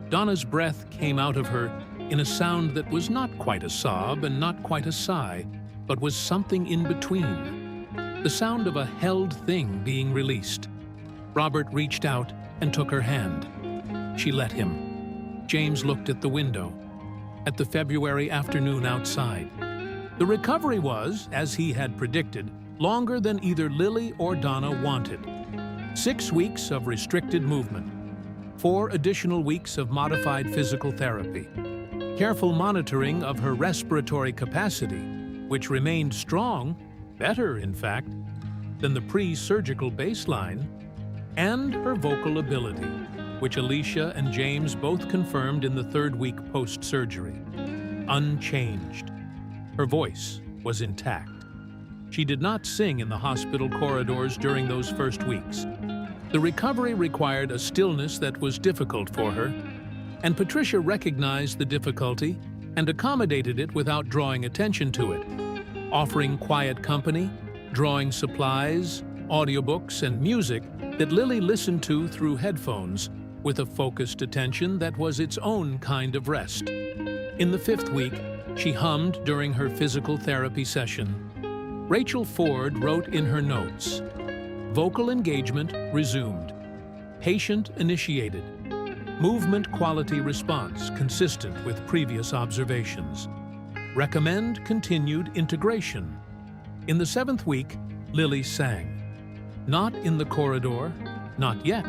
Donna's breath came out of her in a sound that was not quite a sob and not quite a sigh, but was something in between. The sound of a held thing being released. Robert reached out and took her hand. She let him. James looked at the window, at the February afternoon outside. The recovery was, as he had predicted, longer than either Lily or Donna wanted. 6 weeks of restricted movement, 4 additional weeks of modified physical therapy, careful monitoring of her respiratory capacity, which remained strong, better in fact, than the pre-surgical baseline, and her vocal ability, which Alicia and James both confirmed in the 3rd week post-surgery. Unchanged. Her voice was intact. She did not sing in the hospital corridors during those first weeks. The recovery required a stillness that was difficult for her, and Patricia recognized the difficulty and accommodated it without drawing attention to it, offering quiet company, drawing supplies, audiobooks, and music that Lily listened to through headphones with a focused attention that was its own kind of rest. In the 5th week, she hummed during her physical therapy session. Rachel Ford wrote in her notes, "Vocal engagement resumed. Patient initiated. Movement quality response consistent with previous observations. Recommend continued integration." In the 7th week, Lily sang. Not in the corridor, not yet.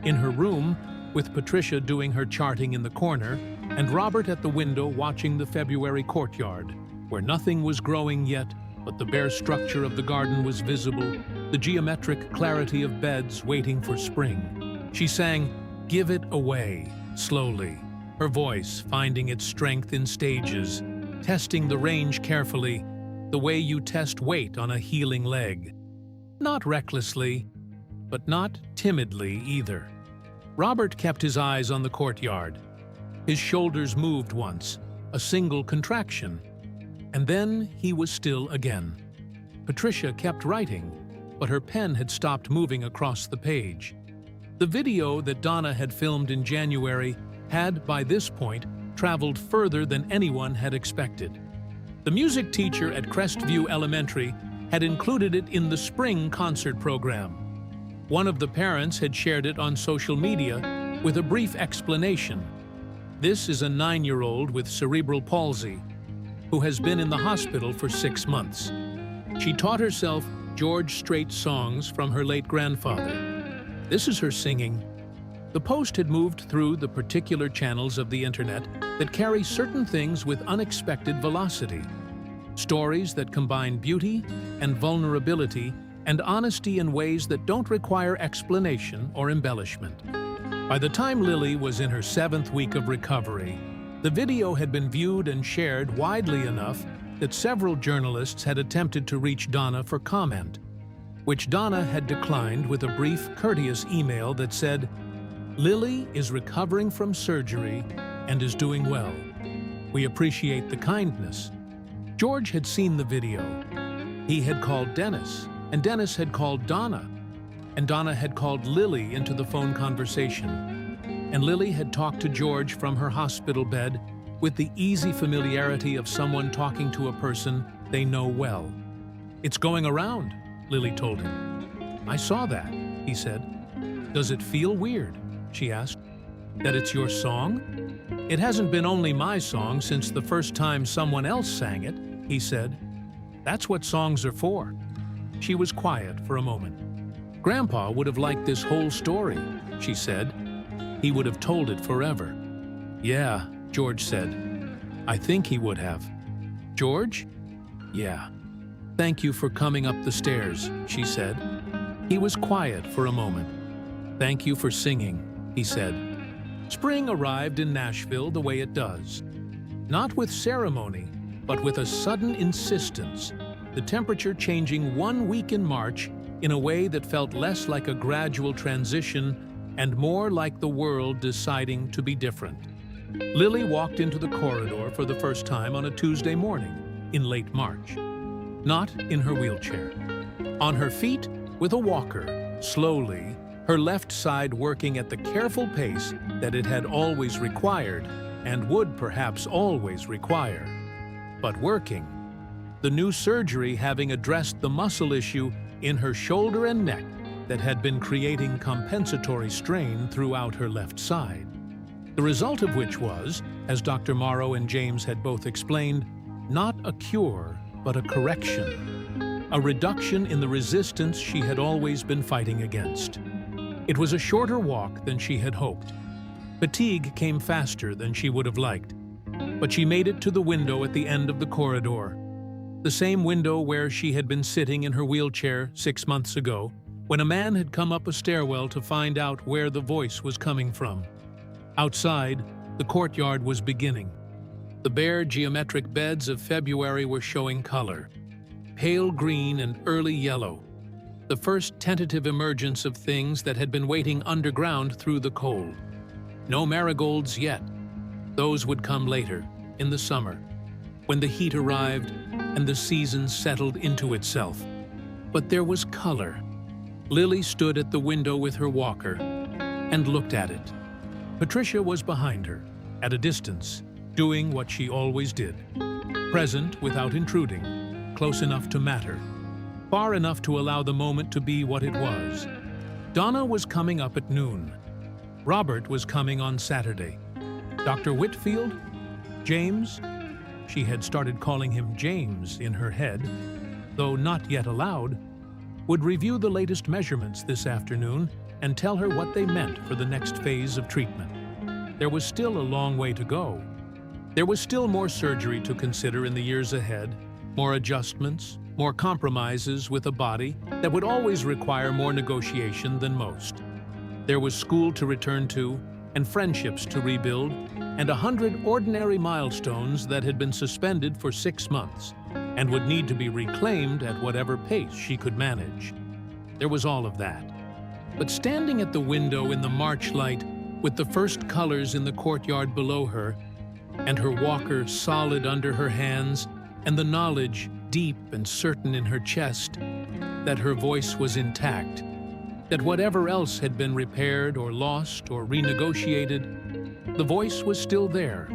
In her room, with Patricia doing her charting in the corner, and Robert at the window watching the February courtyard, where nothing was growing yet, but the bare structure of the garden was visible, the geometric clarity of beds waiting for spring. She sang, "Give It Away," slowly, her voice finding its strength in stages, testing the range carefully, the way you test weight on a healing leg. Not recklessly, but not timidly either. Robert kept his eyes on the courtyard. His shoulders moved once, a single contraction, and then he was still again. Patricia kept writing, but her pen had stopped moving across the page. The video that Donna had filmed in January had, by this point, traveled further than anyone had expected. The music teacher at Crestview Elementary had included it in the spring concert program. One of the parents had shared it on social media with a brief explanation. This is a 9-year-old with cerebral palsy who has been in the hospital for 6 months. She taught herself George Strait songs from her late grandfather. This is her singing. The post had moved through the particular channels of the internet that carry certain things with unexpected velocity. Stories that combine beauty and vulnerability and honesty in ways that don't require explanation or embellishment. By the time Lily was in her 7th week of recovery, the video had been viewed and shared widely enough that several journalists had attempted to reach Donna for comment, which Donna had declined with a brief, courteous email that said, "Lily is recovering from surgery and is doing well. We appreciate the kindness." George had seen the video. He had called Dennis, and Dennis had called Donna, and Donna had called Lily into the phone conversation. And Lily had talked to George from her hospital bed with the easy familiarity of someone talking to a person they know well. "It's going around," Lily told him. "I saw that," he said. "Does it feel weird?" she asked. "That it's your song?" "It hasn't been only my song since the first time someone else sang it," he said. "That's what songs are for." She was quiet for a moment. "Grandpa would have liked this whole story," she said. "He would have told it forever." "Yeah," George said. "I think he would have." "George?" "Yeah." "Thank you for coming up the stairs," she said. He was quiet for a moment. "Thank you for singing," he said. Spring arrived in Nashville the way it does. Not with ceremony, but with a sudden insistence, the temperature changing 1 week in March in a way that felt less like a gradual transition and more like the world deciding to be different. Lily walked into the corridor for the first time on a Tuesday morning in late March. Not in her wheelchair. On her feet with a walker, slowly, her left side working at the careful pace that it had always required and would perhaps always require. But working. The new surgery having addressed the muscle issue in her shoulder and neck that had been creating compensatory strain throughout her left side. The result of which was, as Dr. Morrow and James had both explained, not a cure, but a correction. A reduction in the resistance she had always been fighting against. It was a shorter walk than she had hoped. Fatigue came faster than she would have liked. But she made it to the window at the end of the corridor. The same window where she had been sitting in her wheelchair 6 months ago, when a man had come up a stairwell to find out where the voice was coming from. Outside, the courtyard was beginning. The bare geometric beds of February were showing color. Pale green and early yellow. The first tentative emergence of things that had been waiting underground through the cold. No marigolds yet. Those would come later, in the summer, when the heat arrived and the season settled into itself. But there was color. Lily stood at the window with her walker and looked at it. Patricia was behind her, at a distance, doing what she always did. Present without intruding, close enough to matter, far enough to allow the moment to be what it was. Donna was coming up at noon. Robert was coming on Saturday. Dr. Whitfield? James? She had started calling him James in her head, though not yet aloud, would review the latest measurements this afternoon and tell her what they meant for the next phase of treatment. There was still a long way to go. There was still more surgery to consider in the years ahead, more adjustments, more compromises with a body that would always require more negotiation than most. There was school to return to, and friendships to rebuild, and 100 ordinary milestones that had been suspended for 6 months and would need to be reclaimed at whatever pace she could manage. There was all of that. But standing at the window in the March light, with the first colors in the courtyard below her, and her walker solid under her hands, and the knowledge deep and certain in her chest that her voice was intact, that whatever else had been repaired or lost or renegotiated, the voice was still there.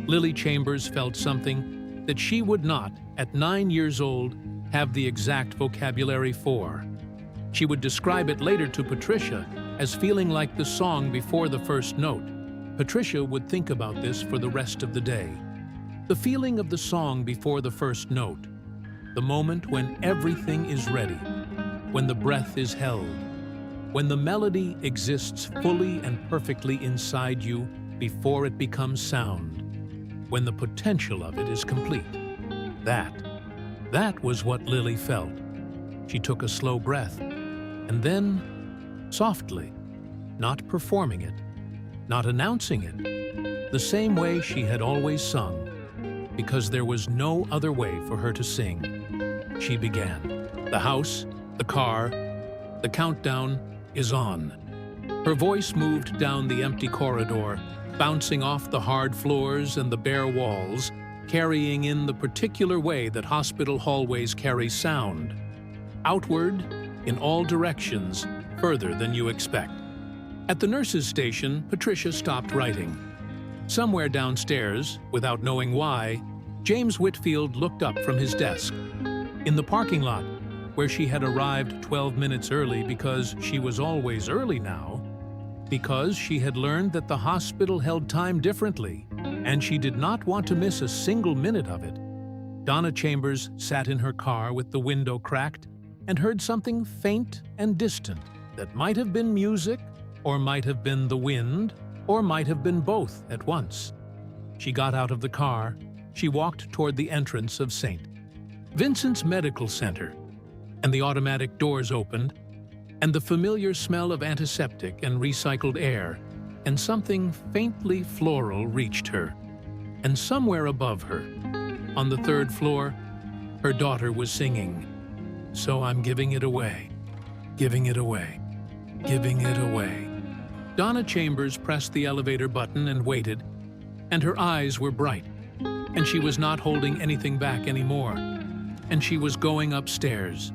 Lily Chambers felt something that she would not, at 9 years old, have the exact vocabulary for. She would describe it later to Patricia as feeling like the song before the first note. Patricia would think about this for the rest of the day. The feeling of the song before the first note, the moment when everything is ready, when the breath is held, when the melody exists fully and perfectly inside you before it becomes sound, when the potential of it is complete. That was what Lily felt. She took a slow breath, and then, softly, not performing it, not announcing it, the same way she had always sung, because there was no other way for her to sing, she began. The house, the car, the countdown is on. Her voice moved down the empty corridor, bouncing off the hard floors and the bare walls, carrying in the particular way that hospital hallways carry sound. Outward, in all directions, further than you expect. At the nurse's station, Patricia stopped writing. Somewhere downstairs, without knowing why, James Whitfield looked up from his desk. In the parking lot, where she had arrived 12 minutes early because she was always early now, because she had learned that the hospital held time differently, and she did not want to miss a single minute of it, Donna Chambers sat in her car with the window cracked and heard something faint and distant that might have been music, or might have been the wind, or might have been both at once. She got out of the car. She walked toward the entrance of St. Vincent's Medical Center, and the automatic doors opened, and the familiar smell of antiseptic and recycled air, and something faintly floral reached her. And somewhere above her, on the 3rd floor, her daughter was singing, "So I'm giving it away, giving it away, giving it away." Donna Chambers pressed the elevator button and waited, and her eyes were bright, and she was not holding anything back anymore, and she was going upstairs,